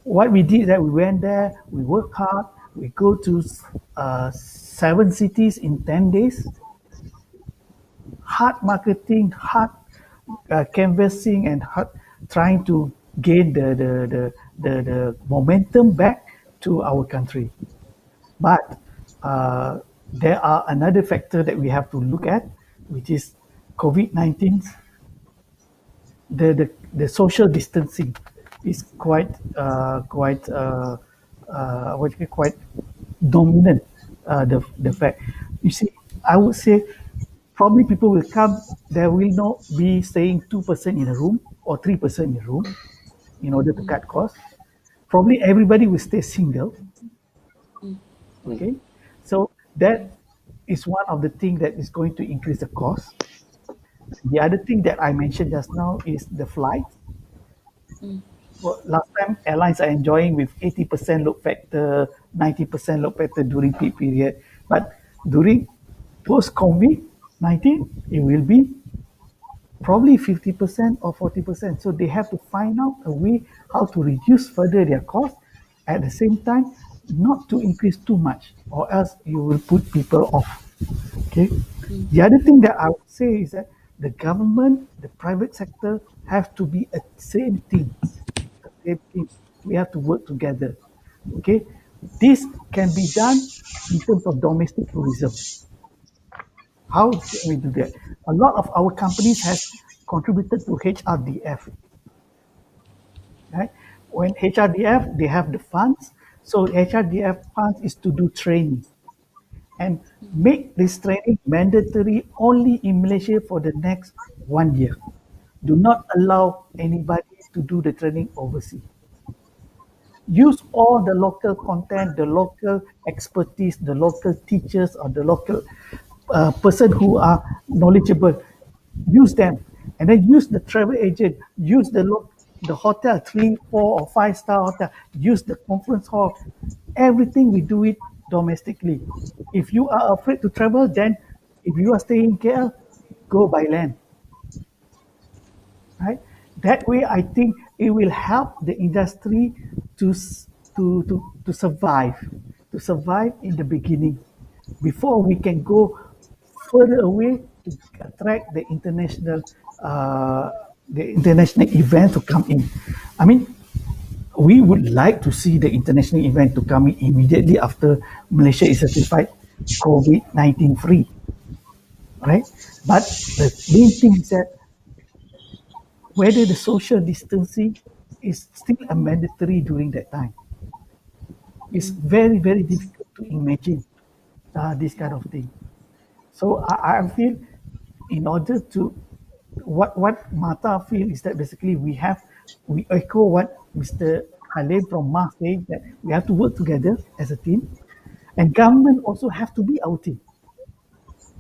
what we did that we went there, we worked hard, we go to 7 cities in 10 days. Hard marketing, hard canvassing, and hard trying to gain the momentum back to our country. But there are another factor that we have to look at, which is COVID-19. The social distancing is quite dominant. The fact, you see, I would say probably people will come. There will not be staying 2% in a room or 3% in a room in order to cut costs. Probably everybody will stay single. Okay, so that is one of the things that is going to increase the cost. The other thing that I mentioned just now is the flight. Well, last time airlines are enjoying with 80% load factor, 90% load factor during peak period, but during post COVID-19, it will be probably 50% or 40%. So they have to find out a way how to reduce further their cost, at the same time not to increase too much, or else you will put people off. Okay. The other thing that I would say is that the government, the private sector have to be a same team. The same team. We have to work together. Okay. This can be done in terms of domestic tourism. How can we do that? A lot of our companies has contributed to HRDF. Right? When HRDF, they have the funds. So HRDF funds is to do training and make this training mandatory only in Malaysia for the next 1 year. Do not allow anybody to do the training overseas. Use all the local content, the local expertise, the local teachers, or the local person who are knowledgeable. Use them, and then use the travel agent. Use the hotel, 3, 4, or 5 star hotel. Use the conference hall. Everything we do it domestically. If you are afraid to travel, then if you are staying in KL, go by land. Right? That way, I think it will help the industry to to survive in the beginning, before we can go further away to attract the international event to come in. I mean, we would like to see the international event to come in immediately after Malaysia is certified COVID-19 free, right? But the main thing is that whether the social distancing is still a mandatory during that time. It's very, very difficult to imagine this kind of thing. So I feel in order to, what MATA feel is that basically we echo what Mr. Halim from MAS saying, that we have to work together as a team, and government also have to be our team.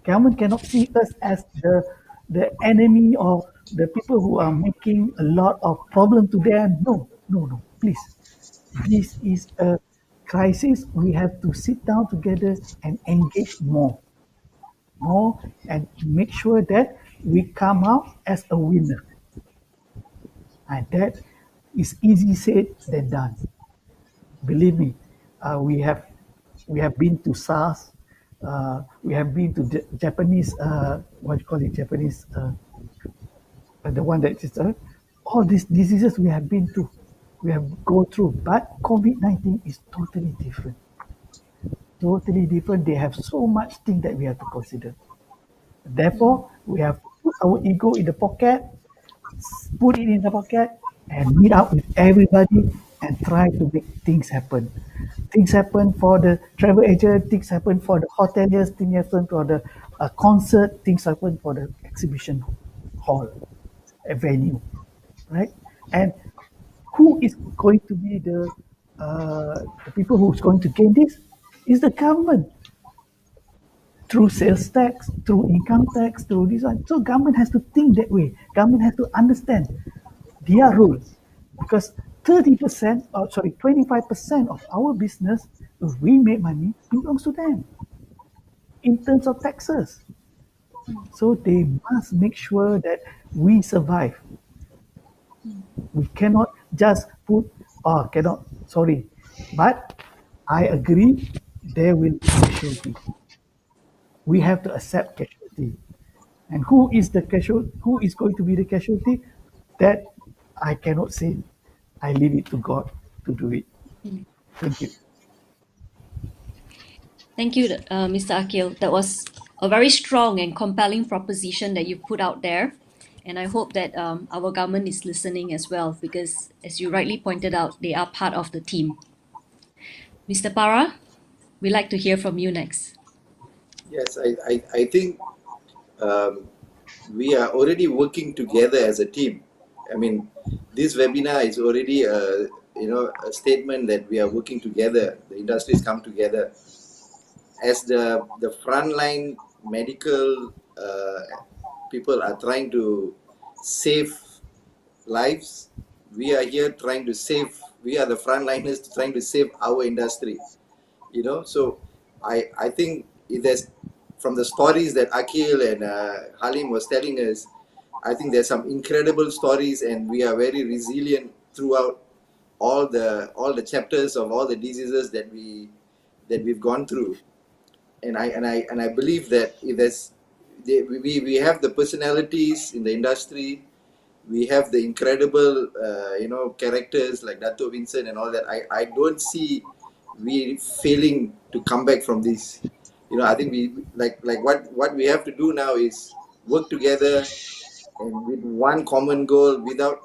Government cannot see us as the enemy or the people who are making a lot of problem to them. No, no, no, please. This is a crisis. We have to sit down together and engage more, and make sure that we come out as a winner. And that is easy said than done. Believe me, we have been to SARS, we have been to Japanese, what you call it, Japanese, the one that is all these diseases we have been to, we have go through. But COVID-19 is totally different. Totally different. They have so much thing that we have to consider. Therefore, we have to put our ego in the pocket, put it in the pocket, and meet up with everybody and try to make things happen. Things happen for the travel agent, things happen for the hoteliers, things happen for the concert, things happen for the exhibition hall, a venue, right? And who is going to be the people who's going to gain this? Is the government, through sales tax, through income tax, through this one. So government has to think that way. Government has to understand their role, because 30%, or sorry, 25% of our business, if we make money, belongs to them in terms of taxes. So they must make sure that we survive. We cannot just put, oh, cannot, sorry. But I agree, there will be casualty. We have to accept casualty. And who is the casualty? Who is going to be the casualty? That I cannot say. I leave it to God to do it. Thank you. Thank you, Mr. Akil. That was a very strong and compelling proposition that you put out there. And I hope that our government is listening as well, because as you rightly pointed out, they are part of the team. Mr. Para, we'd like to hear from you next. Yes, I think we are already working together as a team. I mean, this webinar is already a statement that we are working together. The industries come together as the frontline medical people are trying to save lives. We are here trying to save. We are the frontliners trying to save our industry. So I think there's, from the stories that Akil and Halim was telling us, I think there's some incredible stories, and we are very resilient throughout all the chapters of all the diseases that we've gone through. I believe that if we have the personalities in the industry, we have the incredible characters like Dato Vincent and all that. I don't see we failing to come back from this. I think we what we have to do now is work together and with one common goal without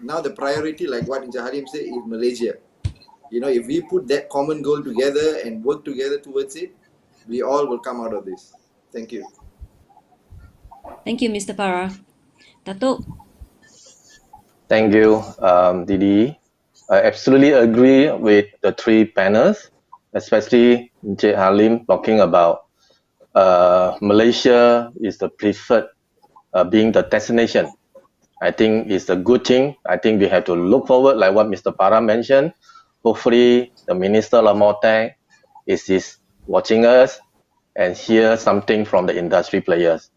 now the priority, like what Encik Halim said, is Malaysia. If we put that common goal together and work together towards it, we all will come out of this. Thank you. Thank you, Mr. Farah. Dato'? Thank you, Didi. I absolutely agree with the three panels, especially Encik Halim talking about Malaysia is the preferred being the destination. I think it's a good thing. I think we have to look forward, like what Mr. Para mentioned. Hopefully, the Minister of MOTEC is watching us and hear something from the industry players.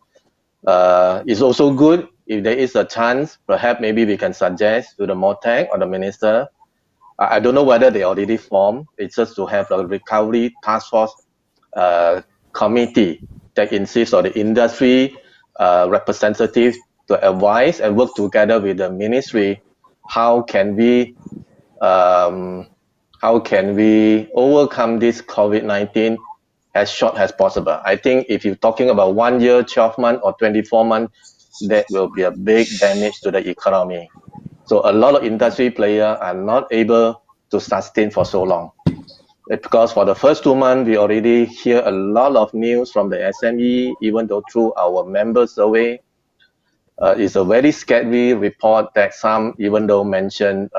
It's also good if there is a chance, perhaps maybe we can suggest to the MOTEC or the Minister. I don't know whether they already formed. It's just to have a recovery task force committee that consists of the industry representatives to advise and work together with the ministry. How can we overcome this COVID-19 as short as possible? I think if you're talking about 1 year, 12 months, or 24 months, that will be a big damage to the economy. So a lot of industry players are not able to sustain for so long. Because for the first 2 months, we already hear a lot of news from the SME, even though through our member survey. It's a very scary report that some, even though mentioned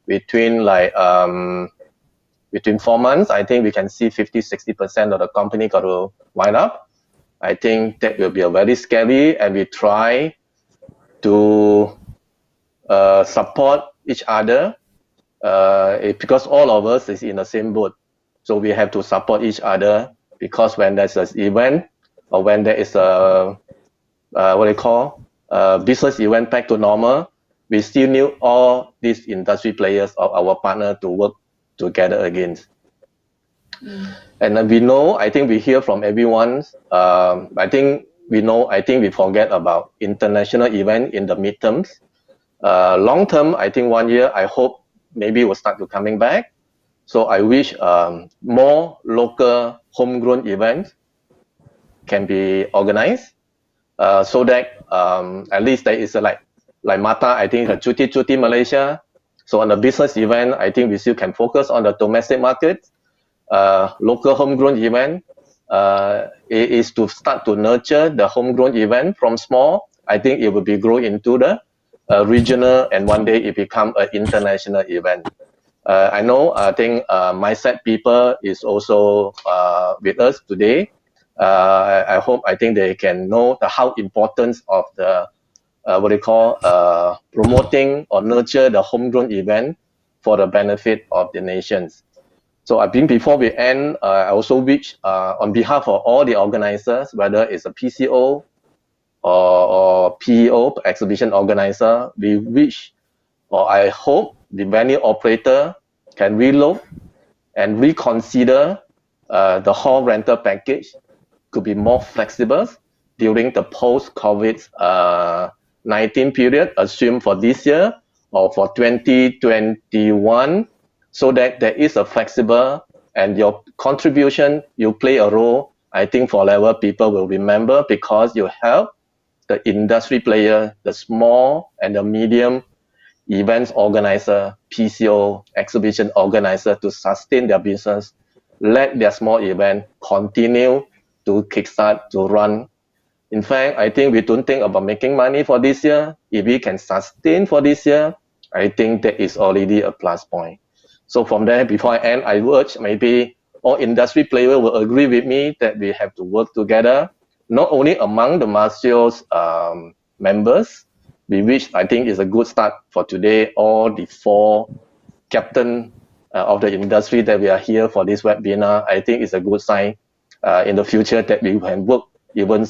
between 4 months, I think we can see 50-60% of the company got to wind up. I think that will be a very scary, and we try to support each other because all of us is in the same boat. So we have to support each other, because when there's an event or when there is a business event back to normal, we still need all these industry players of our partner to work together again. And we know, I think we hear from everyone, I think we forget about international event in the midterms. Long term, I think 1 year, I hope maybe will start to coming back. So I wish more local homegrown events can be organized, so that at least there is like MATTA, I think a Cuti Malaysia. So on the business event, I think we still can focus on the domestic market. Local homegrown event is to start to nurture the homegrown event from small. I think it will be grow into the regional, and one day it become an international event. I think MICET people is also with us today. I think they can know how important of the promoting or nurture the homegrown event for the benefit of the nations. So I think before we end, I also wish on behalf of all the organizers, whether it's a PCO or PEO, exhibition organizer, we wish, or I hope, the venue operator can relook and reconsider the hall rental package could be more flexible during the post-COVID-19 period, assumed for this year or for 2021, so that there is a flexible, and your contribution, you play a role, I think forever people will remember, because you help the industry player, the small and the medium events organizer, PCO, exhibition organizer, to sustain their business, let their small event continue to kickstart, to run. In fact, I think we don't think about making money for this year. If we can sustain for this year, I think that is already a plus point. So from there, before I end, I urge maybe all industry players will agree with me that we have to work together, not only among the MACEOS members. We wish, I think it's a good start for today, all the 4 captain of the industry that we are here for this webinar. I think it's a good sign in the future that we can work even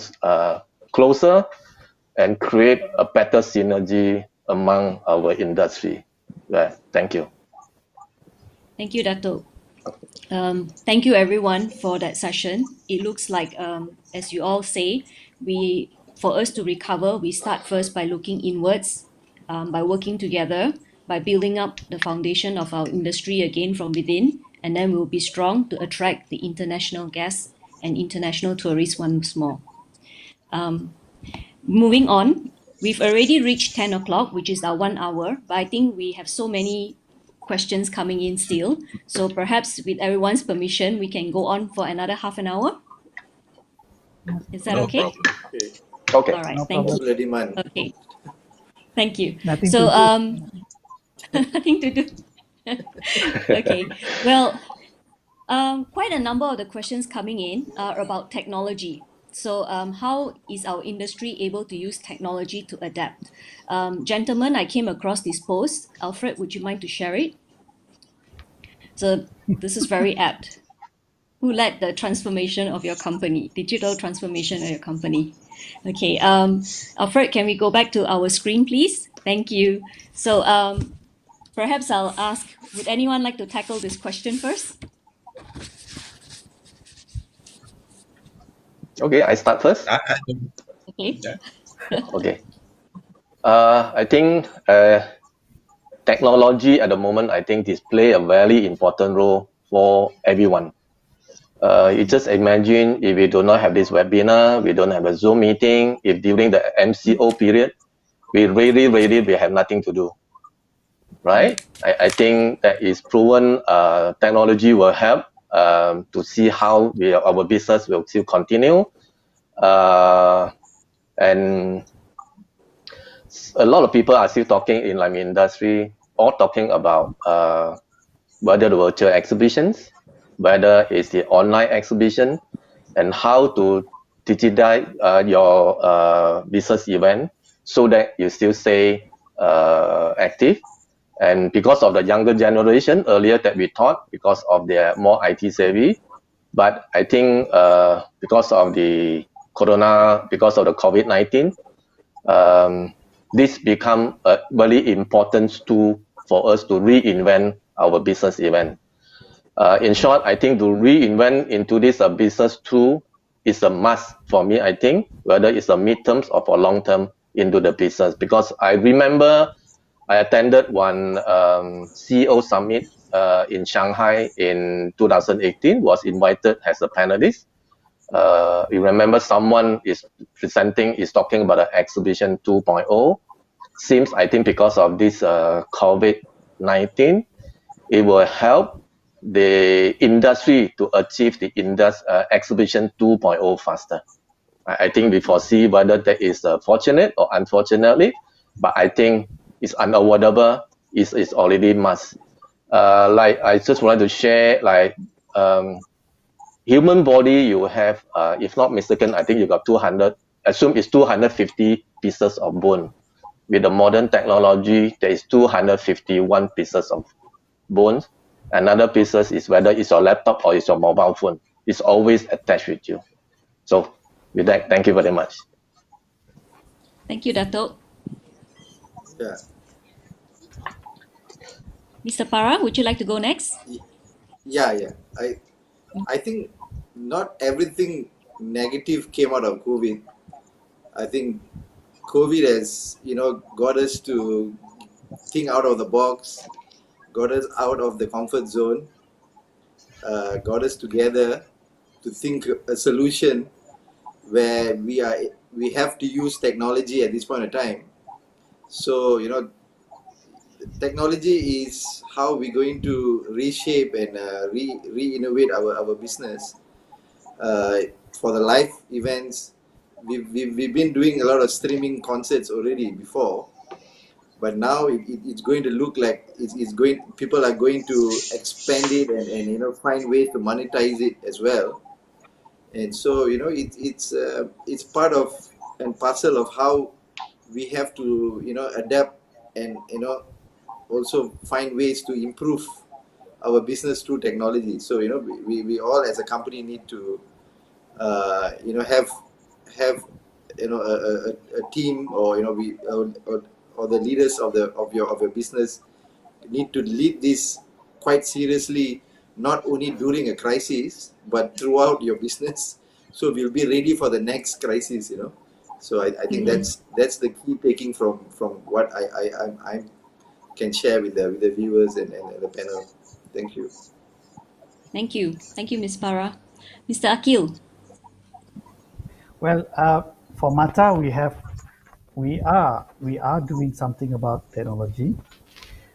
closer and create a better synergy among our industry. Thank you. Thank you, Dato'. Thank you everyone for that session. It looks like, as you all say, for us to recover, we start first by looking inwards, by working together, by building up the foundation of our industry again from within, and then we'll be strong to attract the international guests and international tourists once more. Moving on, we've already reached 10 o'clock, which is our 1 hour, but I think we have so many questions coming in still. So perhaps with everyone's permission, we can go on for another half an hour. Is that No okay? problem. Okay. Okay. All right, No thank problem. you. Bloody man. Okay, thank you. Nothing So, to do. nothing to do. Okay, well, quite a number of the questions coming in are about technology. So, how is our industry able to use technology to adapt? Gentlemen, I came across this post. Alfred, would you mind to share it? So, this is very apt. Who led the transformation of your company, digital transformation of your company? Okay, Alfred, can we go back to our screen, please? Thank you. So, perhaps I'll ask, would anyone like to tackle this question first? Okay, I start first. I don't, Okay. yeah. Okay. I think technology at the moment, I think, display a very important role for everyone. You just imagine if we do not have this webinar, we don't have a Zoom meeting, if during the MCO period, we have nothing to do, right? I think that is proven technology will help to see how our business will still continue. And a lot of people are still talking in like industry, all talking about whether the virtual exhibitions, whether it's the online exhibition, and how to digitize your business event so that you still stay active. And because of the younger generation, earlier that we taught, because of their more IT savvy, but I think because of the because of the COVID-19, this become a very important tool for us to reinvent our business event. In short, I think to reinvent into this business tool is a must for me, I think, whether it's a mid-term or for long-term into the business. Because I remember I attended one CEO summit in Shanghai in 2018, was invited as a panelist. You remember someone is presenting, is talking about the exhibition 2.0. Seems, I think, because of this COVID-19, it will help the industry to achieve the exhibition 2.0 faster. I think we foresee whether that is fortunate or unfortunately, but I think it's unavoidable. It's already must. Like I just wanted to share, like human body, you have, if not mistaken, I think you got 200. Assume it's 250 pieces of bone. With the modern technology, there is 251 pieces of bones. Another pieces is whether it's your laptop or it's your mobile phone. It's always attached with you. So with that, thank you very much. Thank you, Dato'. Yeah. Mr. Para, would you like to go next? Yeah. I think not everything negative came out of COVID. I think COVID has, got us to think out of the box, got us out of the comfort zone, got us together to think a solution where we have to use technology at this point in time. So, technology is how we're going to reshape and re-innovate our business. For the live events, we've been doing a lot of streaming concerts already before, but now it's going to look like people are going to expand it and find ways to monetize it as well. And so it's part of and parcel of how we have to adapt and also find ways to improve our business through technology. So we all as a company need to have a team, or we or the leaders of your business need to lead this quite seriously not only during a crisis, but throughout your business. So we'll be ready for the next crisis, you know. So I think that's the key taking from what I can share with the viewers and the panel. Thank you. Thank you. Thank you, Ms. Para. Mr. Akil. Well, for MATA, we are doing something about technology,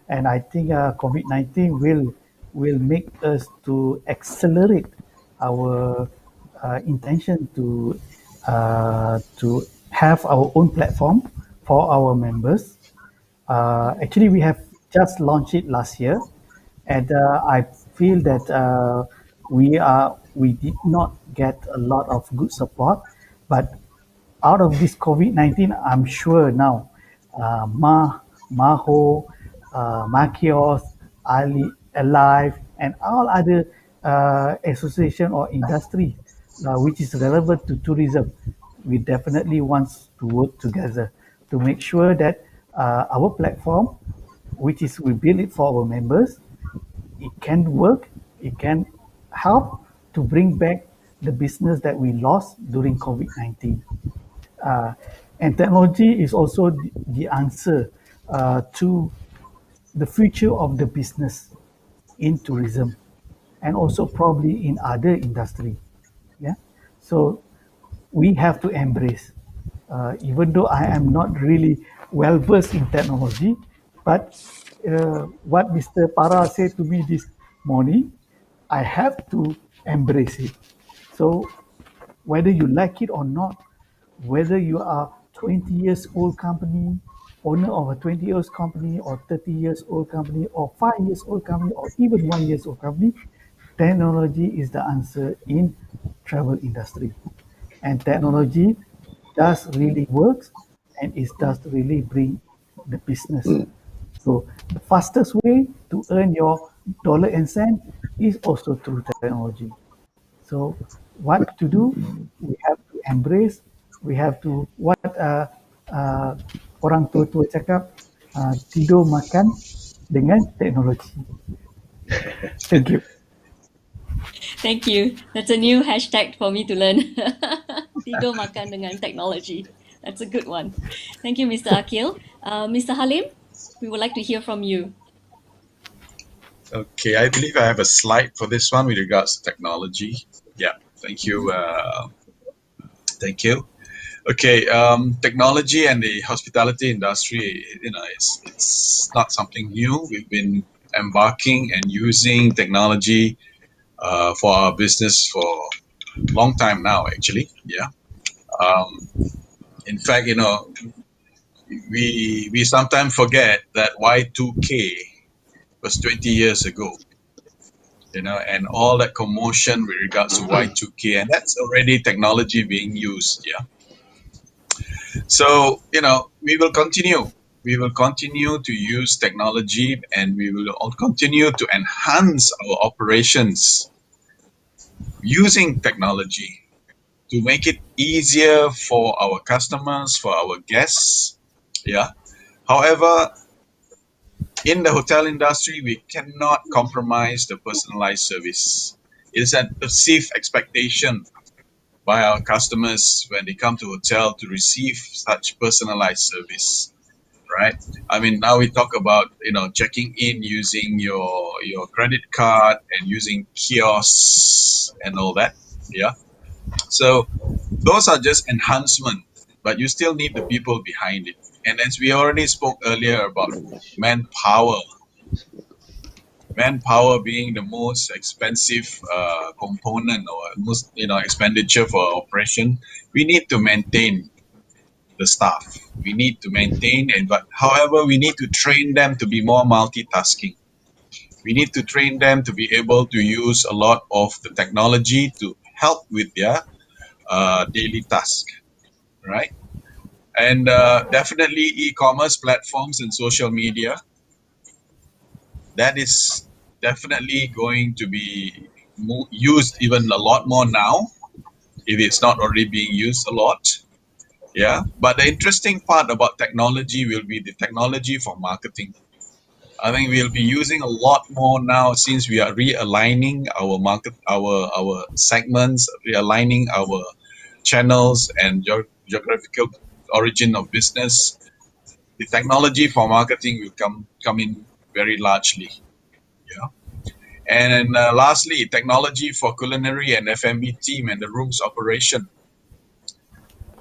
and I think COVID-19 will make us to accelerate our intention to have our own platform for our members. Actually, we have just launched it last year, and I feel that we did not get a lot of good support, but out of this COVID-19, I'm sure now MAHO, MACEOS, ALIFE, and all other association or industry which is relevant to tourism, we definitely want to work together to make sure that our platform, which is we build it for our members, it can work, it can help to bring back the business that we lost during COVID-19. Uh, and technology is also the answer to the future of the business in tourism and also probably in other industry. Yeah. So we have to embrace, even though I am not really well versed in technology, but what Mr. Para said to me this morning, I have to embrace it. So whether you like it or not, whether you are 20 years old company, owner of a 20 years company or 30 years old company or 5 years old company or even 1 years old company, technology is the answer in travel industry. And technology does really works and it does really bring the business. So the fastest way to earn your dollar and cent is also through technology. So what to do? We have to embrace. We have to what uh, orang tua-tua cakap, tidur makan dengan teknologi. Thank you. Thank you. That's a new hashtag for me to learn. Tidur makan dengan technology. That's a good one. Thank you, Mr. Akil. Mr. Halim, we would like to hear from you. Okay, I believe I have a slide for this one with regards to technology. Yeah, thank you. Thank you. Okay, technology and the hospitality industry, it's not something new. We've been embarking and using technology for our business for a long time now, actually. Yeah. In fact, we sometimes forget that Y2K was 20 years ago. And all that commotion with regards to Y2K, and that's already technology being used. Yeah. So, we will continue. We will continue to use technology and we will all continue to enhance our operations using technology to make it easier for our customers, for our guests. Yeah. However, in the hotel industry, we cannot compromise the personalized service. It is a perceived expectation by our customers when they come to hotel to receive such personalized service, right? I mean, now we talk about checking in using your credit card and using kiosks and all that. Yeah. So those are just enhancement, but you still need the people behind it. And as we already spoke earlier about manpower being the most expensive component or most expenditure for operation, we need to maintain the staff. We need to maintain, but however, we need to train them to be more multitasking. We need to train them to be able to use a lot of the technology to help with their daily task, right? And definitely e-commerce platforms and social media. That is definitely going to be used even a lot more now, if it's not already being used a lot. Yeah. But the interesting part about technology will be the technology for marketing. I think we'll be using a lot more now since we are realigning our market, our segments, realigning our channels and geographical origin of business. The technology for marketing will come in very largely. Yeah. And lastly, technology for culinary and F&B team and the rooms operation.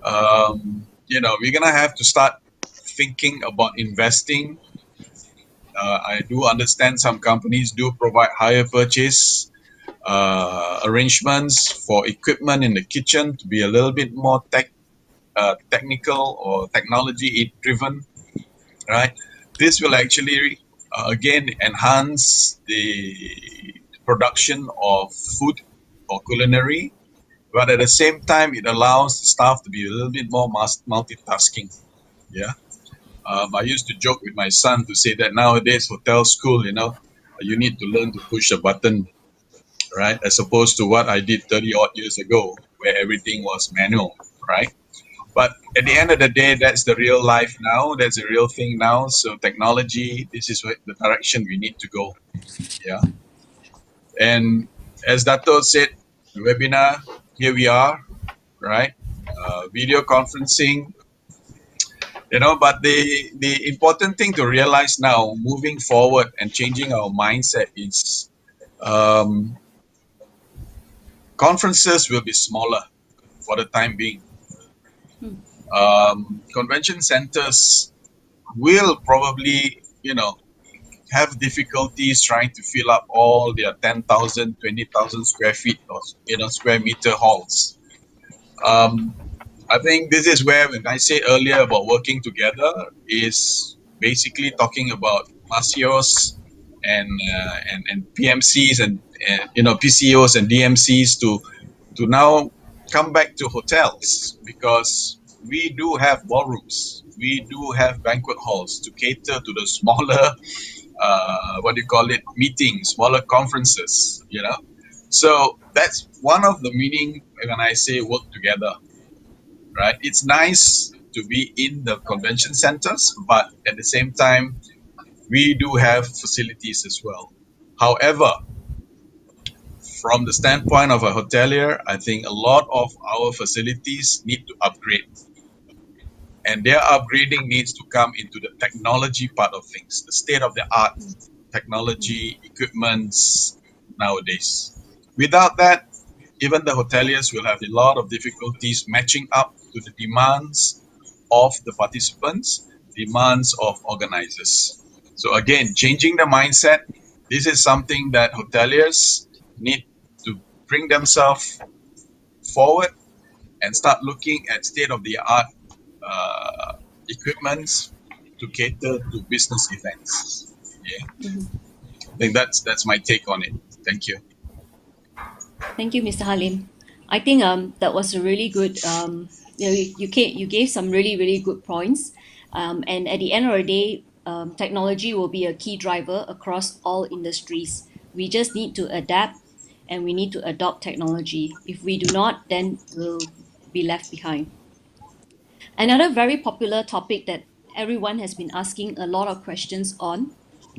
We're gonna have to start thinking about investing. I do understand some companies do provide hire purchase arrangements for equipment in the kitchen to be a little bit more technical or technology driven, right? This will actually again enhance the production of food or culinary, but at the same time it allows staff to be a little bit more multitasking. Yeah. I used to joke with my son to say that nowadays hotel school, you need to learn to push a button, right? As opposed to what I did 30 odd years ago, where everything was manual, right? But at the end of the day, that's the real life now. That's the real thing now. So technology, this is the direction we need to go. Yeah. And as Dato said, the webinar, here we are, right? Video conferencing, but the important thing to realize now, moving forward and changing our mindset is conferences will be smaller for the time being. Convention centers will probably, have difficulties trying to fill up all their 10,000, 20,000 square feet or, square meter halls. I think this is where, when I say earlier about working together, is basically talking about MACEOS and PMCs and PCOs and DMCs to now come back to hotels, because we do have ballrooms, we do have banquet halls to cater to the smaller meetings, smaller conferences. So that's one of the meaning when I say work together. Right, it's nice to be in the convention centers, but at the same time, we do have facilities as well. However, from the standpoint of a hotelier, I think a lot of our facilities need to upgrade, and their upgrading needs to come into the technology part of things, the state-of-the-art technology equipments nowadays. Without that, even the hoteliers will have a lot of difficulties matching up to the demands of the participants, demands of organizers. So again, changing the mindset, this is something that hoteliers need to bring themselves forward and start looking at state-of-the-art equipments to cater to business events. Yeah. I think that's my take on it. Thank you. Thank you, Mr. Halim. I think that was a really good. You gave some really good points. And at the end of the day, technology will be a key driver across all industries. We just need to adapt, and we need to adopt technology. If we do not, then we'll be left behind. Another very popular topic that everyone has been asking a lot of questions on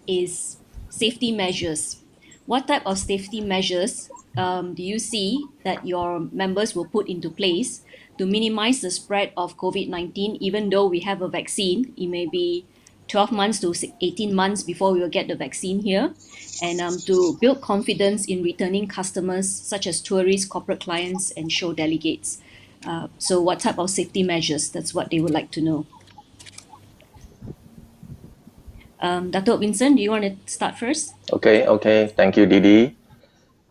is safety measures. What type of safety measures do you see that your members will put into place to minimize the spread of COVID-19? Even though we have a vaccine, it may be 12 months to 18 months before we will get the vaccine here, and to build confidence in returning customers such as tourists, corporate clients, and show delegates. So what type of safety measures? That's what they would like to know. Dato' Vincent, do you want to start first? Okay. Thank you, Didi.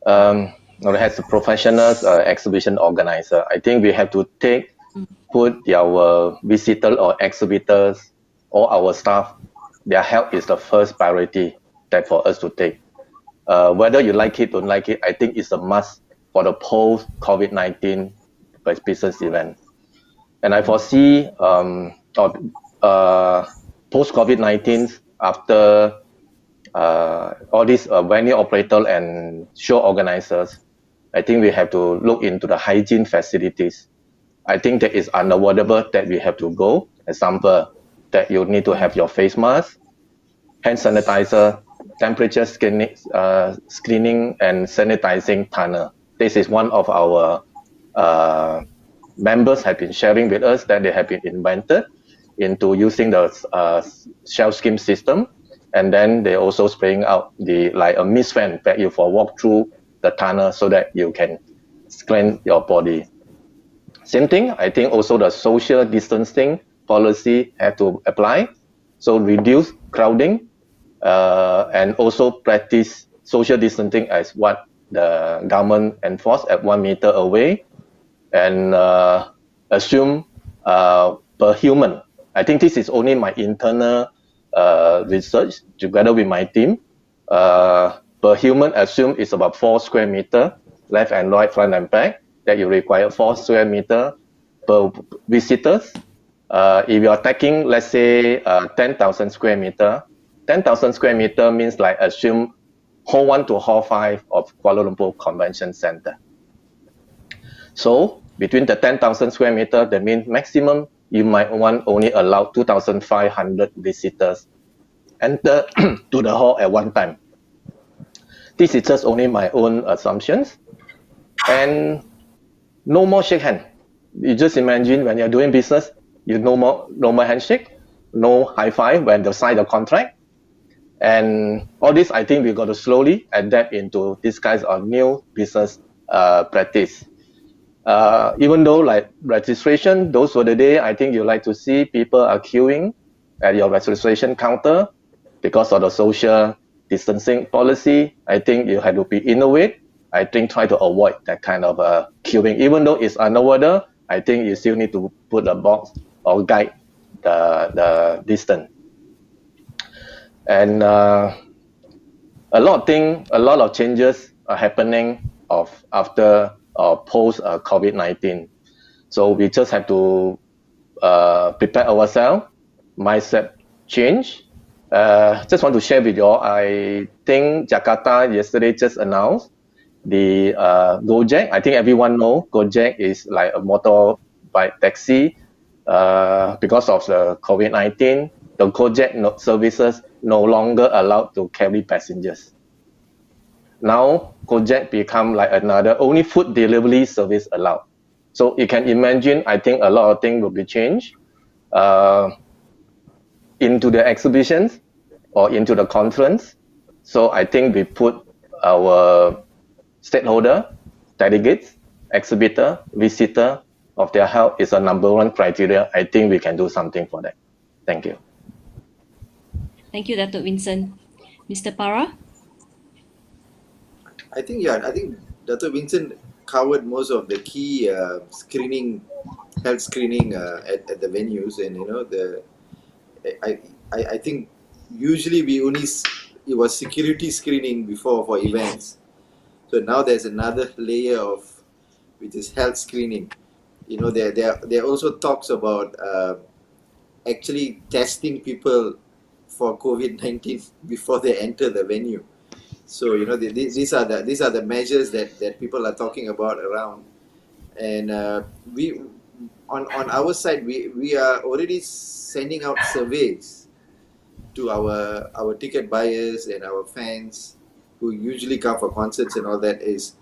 As a professional exhibition organizer, I think we have to put our visitors or exhibitors or our staff, their health is the first priority that for us to take. Whether you like it or don't like it, I think it's a must for the post-COVID-19 business event. And I foresee post-COVID-19, after all these venue operator and show organizers, I think we have to look into the hygiene facilities. I think that is unavoidable that we have to go. Example, that you need to have your face mask, hand sanitizer, temperature screening and sanitizing tunnel. This is one of our members have been sharing with us that they have been invented into using the shell skim system, and then they also spraying out the like a mist fan that you for walk through the tunnel so that you can cleanse your body. Same thing, I think also the social distancing policy have to apply, so reduce crowding and also practice social distancing as what the government enforced at 1 meter away, and assume per human. I think this is only my internal research together with my team. Per human, assume is about 4 square meter, left and right, front and back, that you require 4 square meter per visitors. If you are taking, let's say, 10,000 square meter, 10,000 square meter means like assume Hall 1 to Hall 5 of Kuala Lumpur Convention Center. So between the 10,000 square meter, that means maximum you might want only allow 2,500 visitors enter to the hall at one time. This is just only my own assumptions. And no more shake hand. You just imagine when you're doing business, you no more handshake, no high five when they sign the contract. And all this, I think we got to slowly adapt into this kind of new business practice. Even though like registration, those were the day I think you like to see people are queuing at your registration counter because of the social distancing policy. I think you have to be innovative. I think try to avoid that kind of queuing. Even though it's underwater, I think you still need to put a box or guide the distance. And a lot of changes are happening after or post COVID-19. So we just have to prepare ourselves, mindset change. Just want to share with you all, I think Jakarta yesterday just announced the Gojek. I think everyone knows Gojek is like a motorbike taxi. Because of the COVID-19, the Gojek services no longer allowed to carry passengers. Now Gojek become like another only food delivery service allowed. So you can imagine, I think a lot of things will be changed into the exhibitions or into the conference. So I think we put our stakeholder, delegates, exhibitor, visitor of their health is a #1 criteria. I think we can do something for that. Thank you. Thank you, Dr. Vincent. Mr. Para? I think Dr. Vincent covered most of the key health screening at the venues, and I think usually it was security screening before for events. So now there's another layer which is health screening. There also talks about actually testing people for COVID-19 before they enter the venue. So these are the measures that people are talking about around, and we on our side we are already sending out surveys to our ticket buyers and our fans who usually come for concerts and all that, is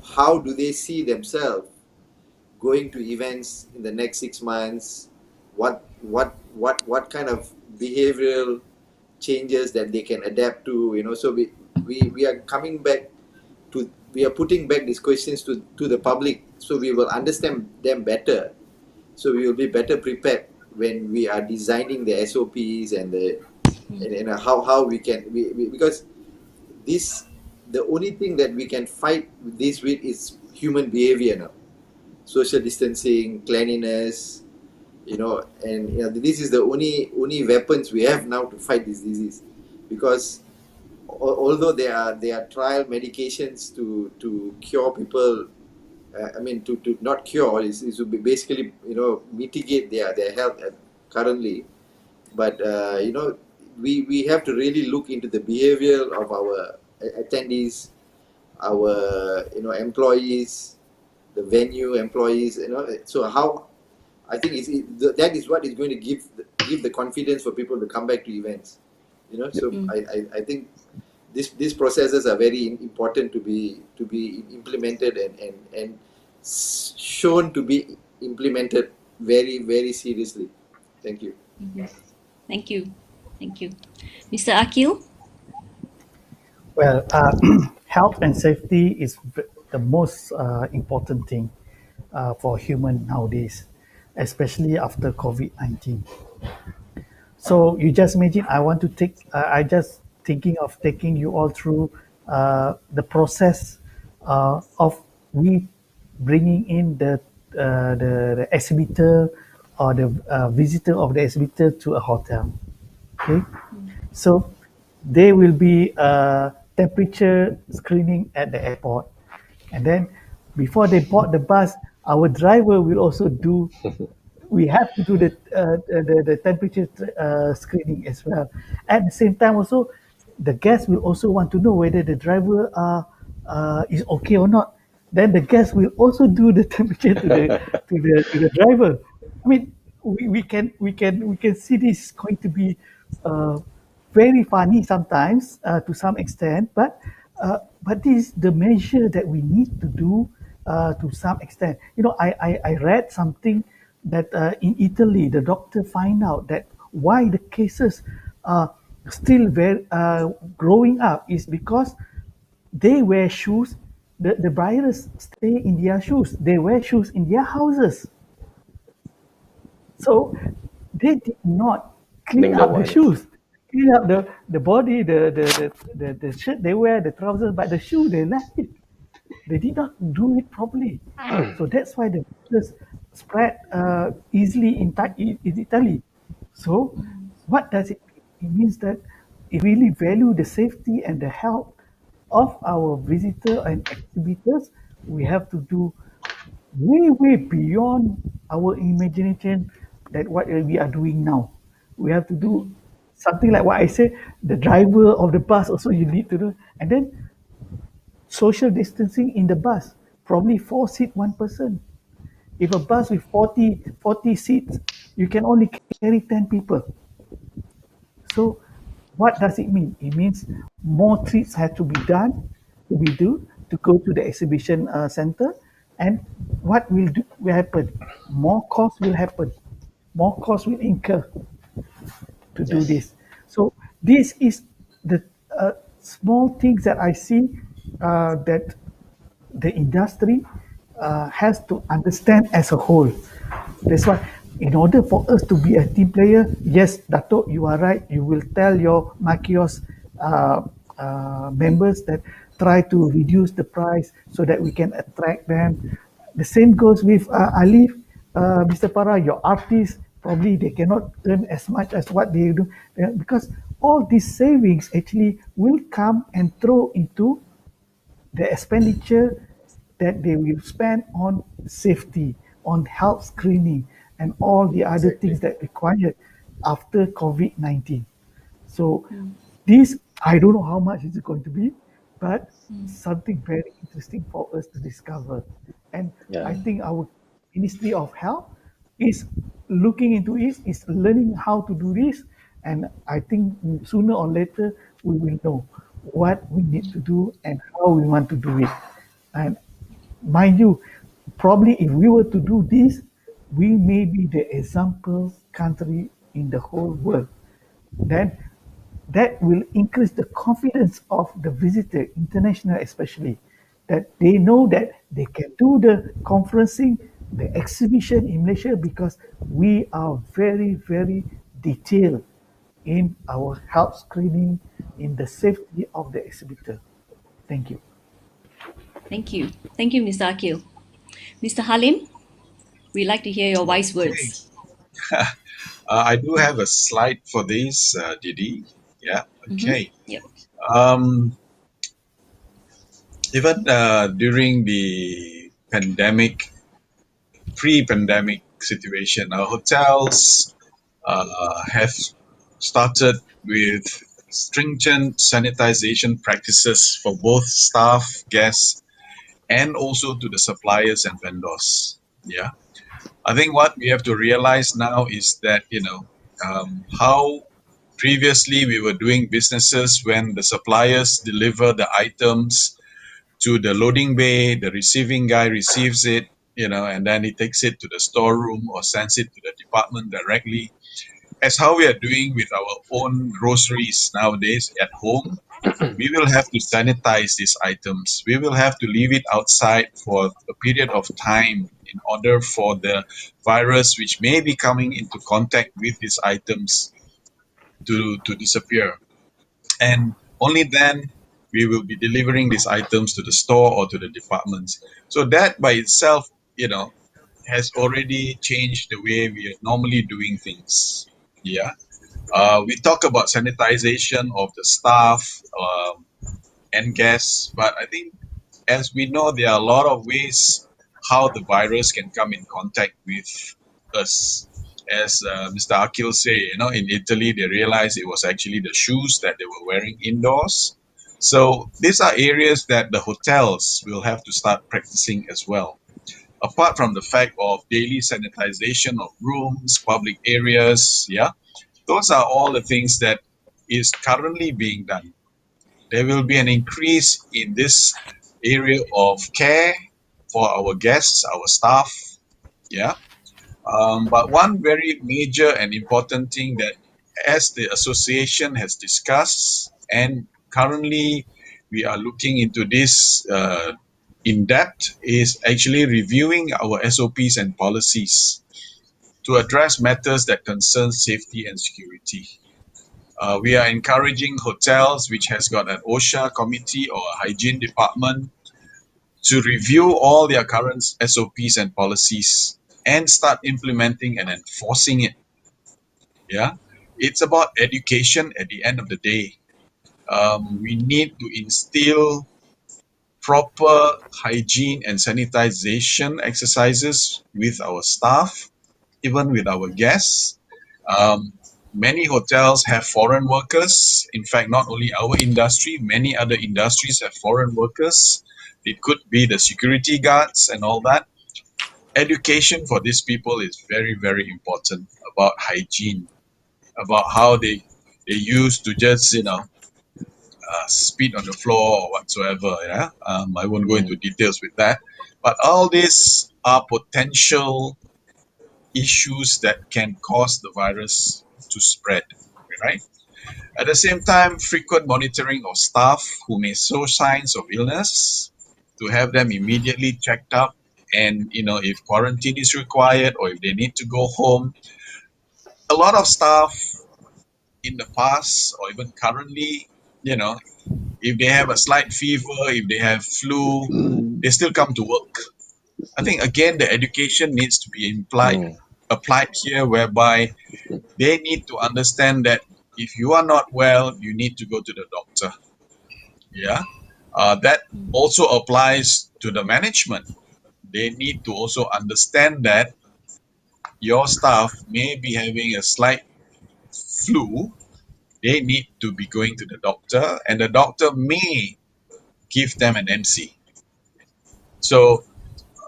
how do they see themselves going to events in the next 6 months? What kind of behavioral changes that they can adapt to? So we are coming back to, we are putting back these questions to the public, so we will understand them better, so we will be better prepared when we are designing the SOPs and how we can because the only thing that we can fight this with is human behavior now. Social distancing, cleanliness, and this is the only weapons we have now to fight this disease. Because although there are trial medications to cure people, to not cure, is to basically mitigate their health currently, but we have to really look into the behavior of our attendees, our employees, the venue employees, so how I think that is what is going to give the confidence for people to come back to events. You know, so I think these processes are very important to be implemented and shown to be implemented very, very seriously. Thank you. Thank you. Thank you. Mr. Akil? Well, health and safety is the most important thing for human nowadays, especially after COVID-19. So you just imagine, I just thinking of taking you all through the process of we bringing in the exhibitor or the visitor of the exhibitor to a hotel. Okay, so there will be a temperature screening at the airport, and then before they board the bus, our driver will also do. We have to do the temperature screening as well. At the same time, also the guests will also want to know whether the driver is okay or not. Then the guest will also do the temperature to the driver. I mean, we can see this is going to be uh, very funny sometimes to some extent, but this is the measure that we need to do to some extent. You know, I read something that in Italy the doctor find out that why the cases are still very growing up is because they wear shoes. The virus stay in their shoes. They wear shoes in their houses. So they did not clean Think the up the ones. shoes, clean up the body, the shirt they wear, the trousers, but the shoe they left it. They did not do it properly. So that's why the virus spread easily in Italy. So what does it mean? It means that it really value the safety and the health of our visitor and exhibitors. We have to do way beyond our imagination that what we are doing now. We have to do something like what I said, the driver of the bus also you need to do. And then social distancing in the bus, probably 4 seat, one person. If a bus with 40 seats, you can only carry 10 people. So what does it mean? It means more trips have to be done, to go to the exhibition center, and what will happen? More cost will happen. More cost will incur to do Yes. this. So this is the small things that I see that the industry has to understand as a whole. That's why, in order for us to be a team player, yes, Dato, you are right. You will tell your MACEOS members that try to reduce the price so that we can attract them. The same goes with ALIFE, Mr. Para, your artists, probably they cannot earn as much as what they do because all these savings actually will come and throw into the expenditure that they will spend on safety, on health screening, and all the other things that required after COVID-19. So this, I don't know how much is it going to be, but something very interesting for us to discover. And I Yeah. think our Ministry of Health is looking into it, is learning how to do this. And I think sooner or later we will know what we need to do and how we want to do it. And mind you, probably if we were to do this, we may be the example country in the whole world. Then that will increase the confidence of the visitor, international especially, that they know that they can do the conferencing, the exhibition in Malaysia because we are very detailed in our health screening, in the safety of the exhibitor. Thank you. Thank you. Thank you, Mr. Akil. Mr. Halim, we'd like to hear your wise Okay. words. I do have a slide for this, Didi. Yeah. Okay. Yep. Um, Even during the pandemic, pre-pandemic situation, our hotels have started with stringent sanitization practices for both staff, guests, and also to the suppliers and vendors. Yeah, I think what we have to realize now is that how Previously, we were doing businesses when the suppliers deliver the items to the loading bay, the receiving guy receives it, and then he takes it to the storeroom or sends it to the department directly. As how we are doing with our own groceries nowadays at home, we will have to sanitize these items. We will have to leave it outside for a period of time in order for the virus which may be coming into contact with these items to disappear. And only then we will be delivering these items to the store or to the departments. So that by itself, has already changed the way we are normally doing things. Yeah. We talk about sanitization of the staff and guests, but I think as we know, there are a lot of ways how the virus can come in contact with us. As Mr. Akil say, in Italy, they realized it was actually the shoes that they were wearing indoors. So these are areas that the hotels will have to start practicing as well. Apart from the fact of daily sanitization of rooms, public areas, yeah, those are all the things that is currently being done. There will be an increase in this area of care for our guests, our staff. Yeah. But one very major and important thing that, as the association has discussed, and currently we are looking into this in depth, is actually reviewing our SOPs and policies to address matters that concern safety and security. We are encouraging hotels which has got an OSHA committee or a hygiene department to review all their current SOPs and policies and start implementing and enforcing it. Yeah, it's about education at the end of the day. We need to instill proper hygiene and sanitization exercises with our staff, even with our guests. Many hotels have foreign workers. In fact, not only our industry, many other industries have foreign workers. It could be the security guards and all that. Education for these people is very, very important about hygiene, about how they used to just, spit on the floor or whatsoever. Yeah, I won't go into details with that. But all these are potential issues that can cause the virus to spread, right? At the same time, frequent monitoring of staff who may show signs of illness, to have them immediately checked up, and if quarantine is required or if they need to go home. A lot of staff in the past or even currently, if they have a slight fever, if they have flu, they still come to work. I think again the education needs to be applied here, whereby they need to understand that if you are not well, you need to go to the doctor. Yeah, that also applies to the management. They need to also understand that your staff may be having a slight flu. They need to be going to the doctor, and the doctor may give them an MC. So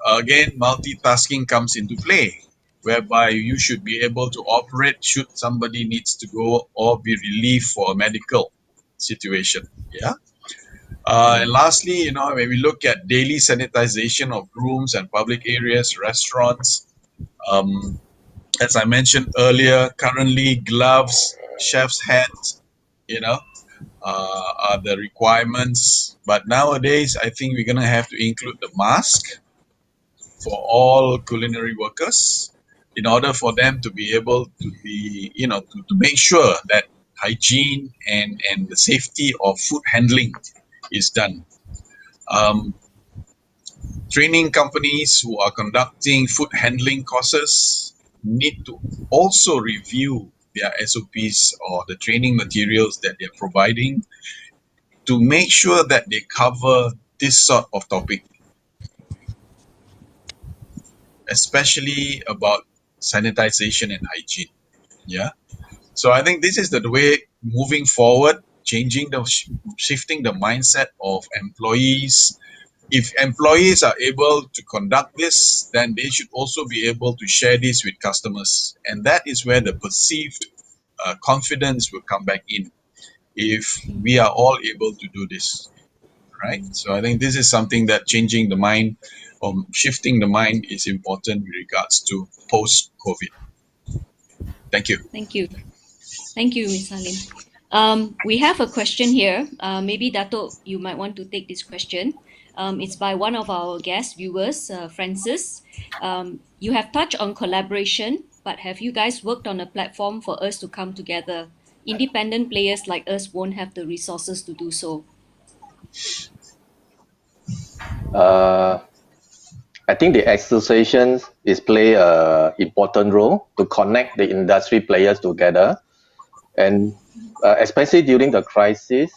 again, multitasking comes into play, whereby you should be able to operate should somebody needs to go or be relieved for a medical situation. Yeah. And lastly, when we look at daily sanitization of rooms and public areas, restaurants, as I mentioned earlier, currently gloves, chef's hats, are the requirements. But nowadays, I think we're going to have to include the mask for all culinary workers in order for them to be able to be, to make sure that hygiene and the safety of food handling is done. Training companies who are conducting food handling courses need to also review their SOPs or the training materials that they're providing to make sure that they cover this sort of topic, especially about sanitization and hygiene. Yeah. So I think this is the way moving forward, shifting the mindset of employees. If employees are able to conduct this, then they should also be able to share this with customers. And that is where the perceived confidence will come back in if we are all able to do this, right? So I think this is something that changing the mind or shifting the mind is important with regards to post-COVID. Thank you. Thank you. Thank you, Ms. Halim. We have a question here. Maybe Dato, you might want to take this question. It's by one of our guest viewers, Francis. You have touched on collaboration, but have you guys worked on a platform for us to come together? Independent players like us won't have the resources to do so. I think the associations is play a important role to connect the industry players together, and especially during the crisis,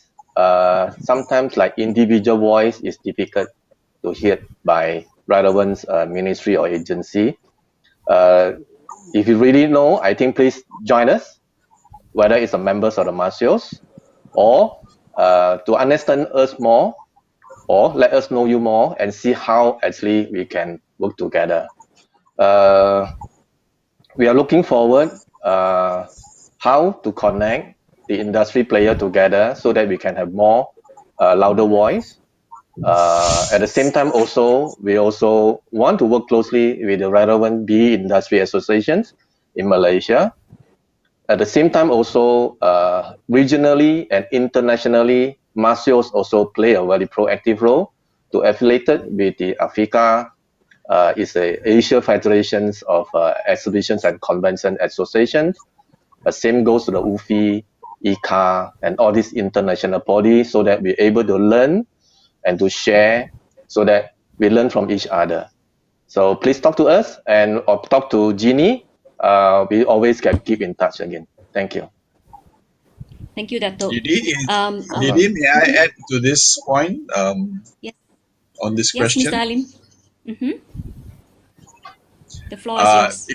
sometimes like individual voice is difficult to hear by relevant ministry or agency. If you really know, I think please join us, whether it's a members of the MACEOS or to understand us more, or let us know you more and see how actually we can work together. We are looking forward how to connect the industry player together so that we can have more louder voice. At the same time, also we also want to work closely with the relevant bee industry associations in Malaysia. At the same time, also regionally and internationally, MACEOS also play a very proactive role to affiliated with the AFICA, is a Asia Federations of Exhibitions and Convention Associations. The same goes to the UFI, ICA, and all these international bodies, so that we're able to learn and to share, so that we learn from each other. So please talk to us or talk to Jeannie. We always can keep in touch again. Thank you. Thank you, Dato. Didi, may I add to this point yes. on this Yes, question? Mr. Halim. The floor is yours.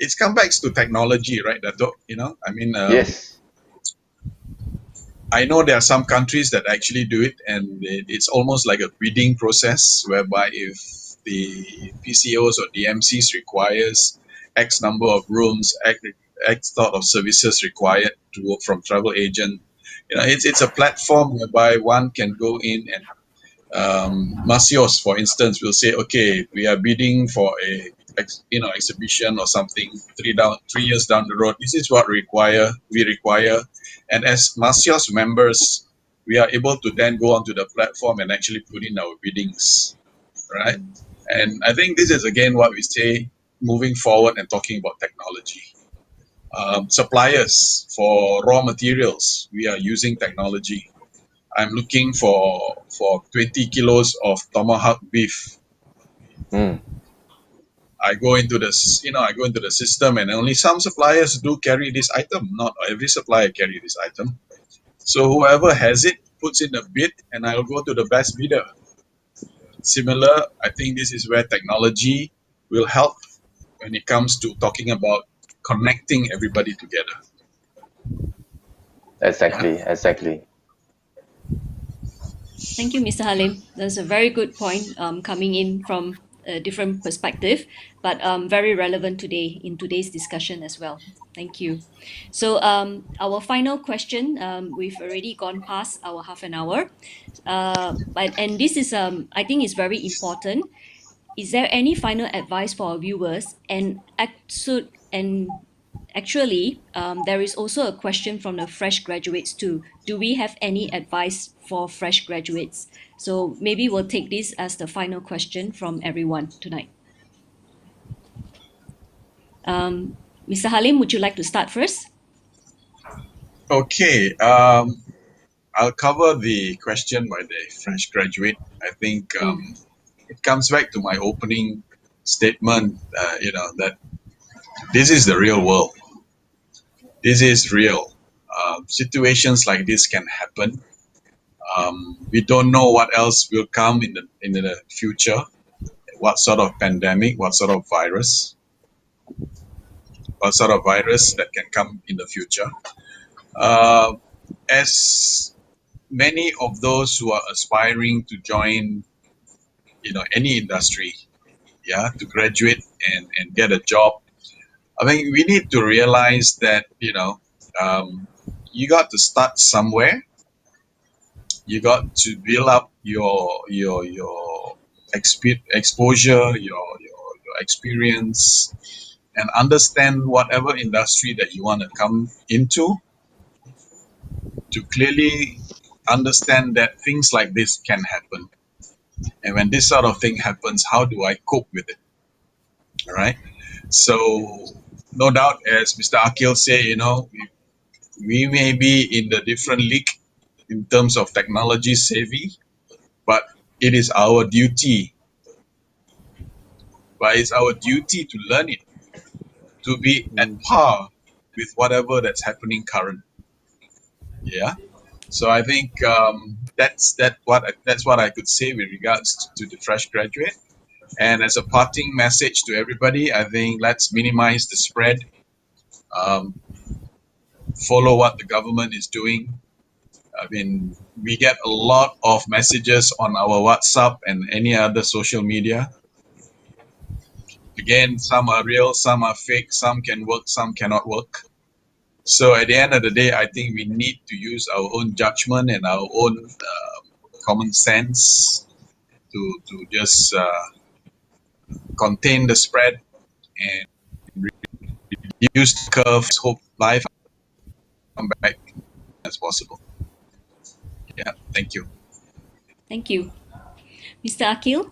It comes back to technology, right, Dato? Yes. I know there are some countries that actually do it, and it's almost like a bidding process, whereby if the PCOs or DMCs requires X number of rooms, X sort of services required to work from travel agent, it's a platform whereby one can go in and MACEOS, for instance, will say, okay, we are bidding for a exhibition or something 3 years down the road. This is what we require, and as MACEOS members, we are able to then go onto the platform and actually put in our biddings, right? And I think this is again what we say moving forward and talking about technology. Suppliers for raw materials, we are using technology. I'm looking for 20 kilos of tomahawk beef. I go into the system, and only some suppliers do carry this item. Not every supplier carry this item. So whoever has it puts in a bid, and I'll go to the best bidder. Similar, I think this is where technology will help when it comes to talking about connecting everybody together. Exactly. Thank you, Mr. Halim. That's a very good point coming in from a different perspective, but very relevant today in today's discussion as well. Thank you. So our final question, we've already gone past our half an hour, and this is, I think is very important. Is there any final advice for our viewers? Actually, there is also a question from the fresh graduates too. Do we have any advice for fresh graduates? So maybe we'll take this as the final question from everyone tonight. Mr. Halim, would you like to start first? Okay, I'll cover the question by the fresh graduate. I think it comes back to my opening statement, that this is the real world. This is real. Situations like this can happen. We don't know what else will come in the future. What sort of pandemic? What sort of virus? What sort of virus that can come in the future? As many of those who are aspiring to join, any industry, to graduate and get a job, I think we need to realize that, you got to start somewhere. You got to build up your exposure, your experience, and understand whatever industry that you want to come into, to clearly understand that things like this can happen. And when this sort of thing happens, how do I cope with it? All right. So, no doubt, as Mr. Akil said, we may be in the different league in terms of technology savvy, but it is our duty, it's our duty to learn it, to be at par with whatever that's happening current. Yeah. So I think that's what I could say with regards to the fresh graduate. And as a parting message to everybody, I think let's minimize the spread. Follow what the government is doing. I mean, we get a lot of messages on our WhatsApp and any other social media. Again, some are real, some are fake, some can work, some cannot work. So at the end of the day, I think we need to use our own judgment and our own common sense to just contain the spread and reduce the curves. Hope life come back as possible. Yeah, thank you. Thank you. Mr. Akil?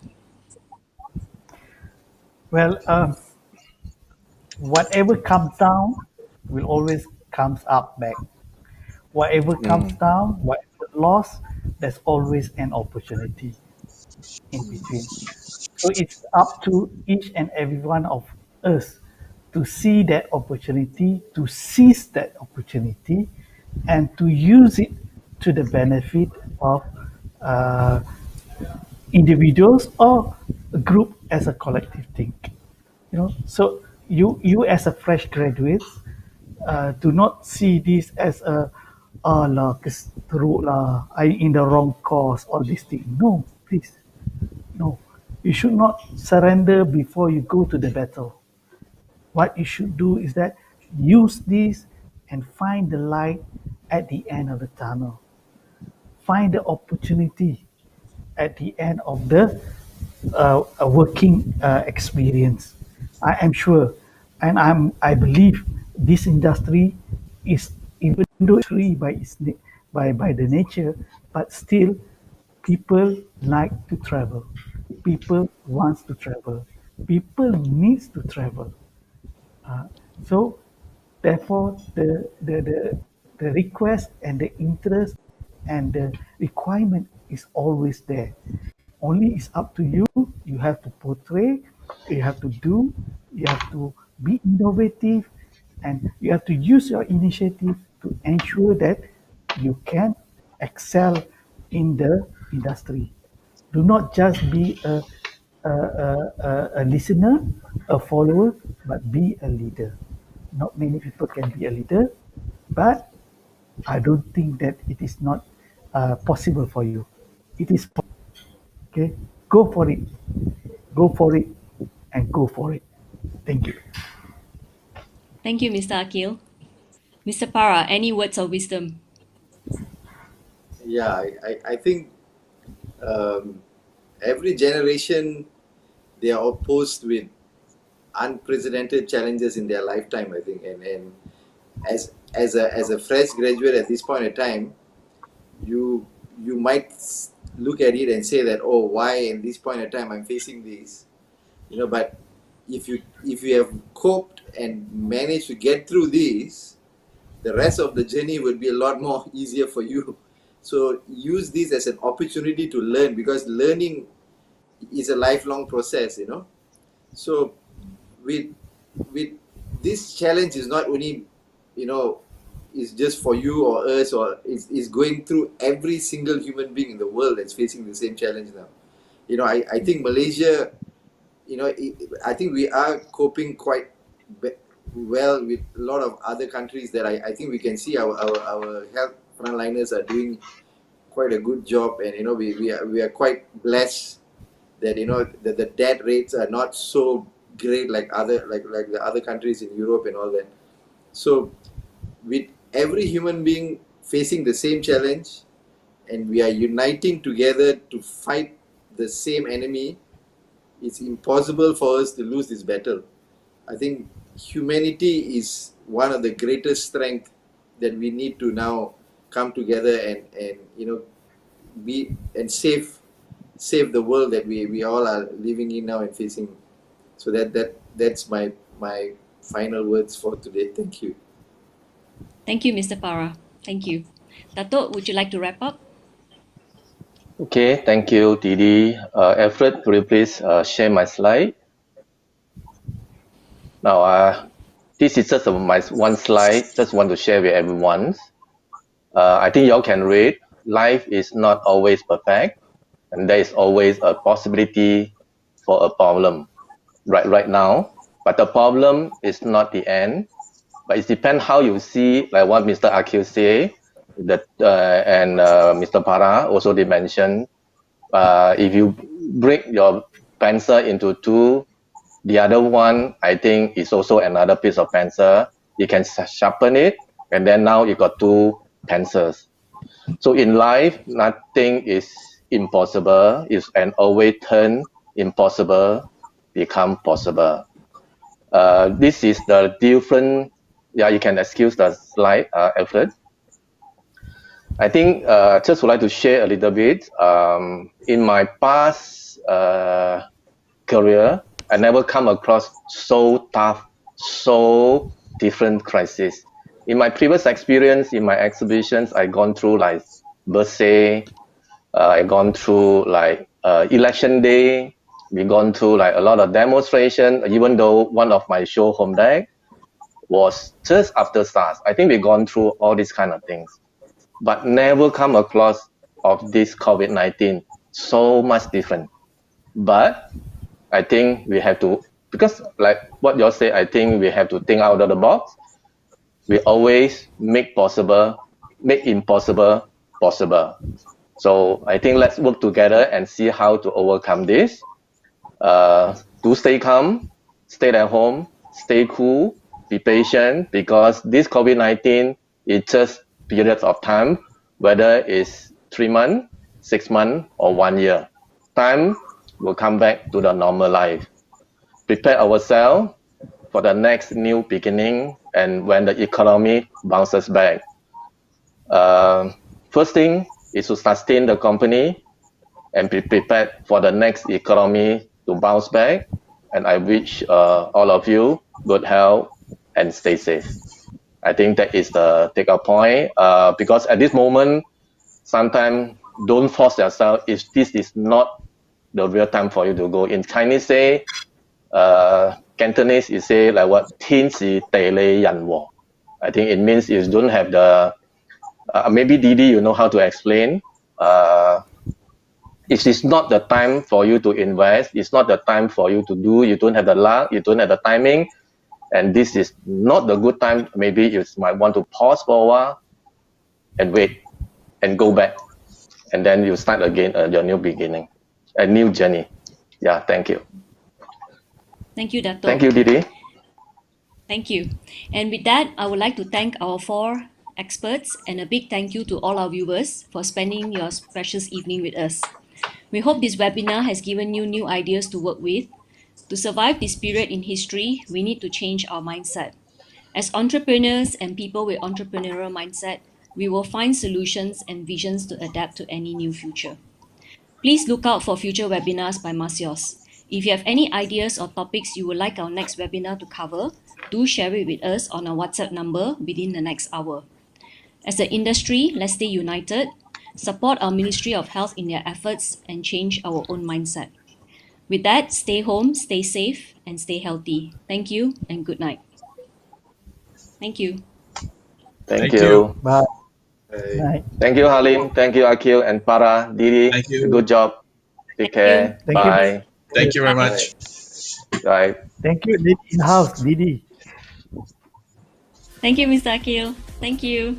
Well, whatever comes down will always comes up back. Whatever comes down, whatever loss, there's always an opportunity in between. So it's up to each and every one of us to see that opportunity, to seize that opportunity, and to use it to the benefit of uh, individuals or a group as a collective thing. So you as a fresh graduate, do not see this as a lah, teruk lah, I in the wrong cause, all these things. No, please. No, you should not surrender before you go to the battle. What you should do is that use this and find the light at the end of the tunnel. Find the opportunity at the end of the working experience. I am sure, and I believe this industry is, even though it's free by by the nature, but still people like to travel. People wants to travel. People needs to travel. So therefore the request and the interest and the requirement is always there. Only it's up to you. You have to portray, you have to do, you have to be innovative, and you have to use your initiative to ensure that you can excel in the industry. Do not just be a listener, a follower, but be a leader. Not many people can be a leader, but I don't think that it is not possible for you. It is possible. Okay, go for it. Go for it and go for it. Thank you. Thank you, Mr. Akil. Mr. Para, any words of wisdom? Yeah, I think every generation, they are opposed with unprecedented challenges in their lifetime, I think. And as a fresh graduate at this point in time, you might look at it and say that, oh, why in this point in time I'm facing this, but if you have coped and managed to get through this, the rest of the journey will be a lot more easier for you. So use this as an opportunity to learn, because learning is a lifelong process, So with this challenge is not only, is just for you or us, or is going through every single human being in the world that's facing the same challenge now. I think Malaysia, I think we are coping quite well with a lot of other countries that I think we can see our health frontliners are doing quite a good job, and we are quite blessed that the death rates are not so great like the other countries in Europe and all that. So with every human being facing the same challenge, and we are uniting together to fight the same enemy, it's impossible for us to lose this battle. I think humanity is one of the greatest strengths that we need to now come together and be and save the world that we all are living in now and facing. So that's my final words for today. Thank you. Thank you, Mr. Para. Thank you. Dato', would you like to wrap up? Okay, thank you, Didi. Alfred, could you please share my slide? Now, this is just my one slide. Just want to share with everyone. I think y'all can read. Life is not always perfect, and there is always a possibility for a problem right now. But the problem is not the end. But it depends how you see, like what Mr. Akil say, that and Mr. Para also did mention. If you break your pencil into two, the other one, I think, is also another piece of pencil. You can sharpen it, and then now you got two pencils. So in life, nothing is impossible. It's an always turn impossible become possible. This is the different. Yeah, you can excuse the slide, Alfred. I think just would like to share a little bit. In my past career, I never come across so tough, so different crisis. In my previous experience, in my exhibitions, I gone through like birthday, I gone through like election day, we gone through like a lot of demonstration, even though one of my show home deck was just after SARS. I think we gone through all these kind of things, but never come across of this COVID-19 so much different. But I think we have to, because like what you say, I think we have to think out of the box. We always make impossible possible. So I think let's work together and see how to overcome this. Do stay calm, stay at home, stay cool, be patient, because this COVID-19 is just periods of time, whether it's 3 months, 6 months, or 1 year. Time will come back to the normal life. Prepare ourselves for the next new beginning and when the economy bounces back. First thing is to sustain the company and be prepared for the next economy to bounce back. And I wish all of you good health and stay safe. I think that is the take-up point, because at this moment, sometimes don't force yourself if this is not the real time for you to go. In Chinese say, Cantonese is say like what, 天時地利人和. I think it means you don't have the, maybe Didi, you know how to explain. It is not the time for you to invest. It's not the time for you to do. You don't have the luck. You don't have the timing. And this is not the good time. Maybe you might want to pause for a while and wait and go back. And then you start again your new beginning, a new journey. Yeah, thank you. Thank you, Dato'. Thank you, Didi. Thank you. And with that, I would like to thank our 4 experts and a big thank you to all our viewers for spending your precious evening with us. We hope this webinar has given you new ideas to work with. To survive this period in history, we need to change our mindset. As entrepreneurs and people with entrepreneurial mindset, we will find solutions and visions to adapt to any new future. Please look out for future webinars by MACEOS. If you have any ideas or topics you would like our next webinar to cover, do share it with us on our WhatsApp number within the next hour. As an industry, let's stay united, support our Ministry of Health in their efforts, and change our own mindset. With that, stay home, stay safe, and stay healthy. Thank you and good night. Thank you. Thank you. Bye. Bye. Night. Thank you, Halim. Thank you, Akil and Para. Didi, Thank you. good job. Take care. Thank you. Bye. Thank you very much. Bye. Thank you, Didi in house, Didi. Thank you, Mr. Akil. Thank you.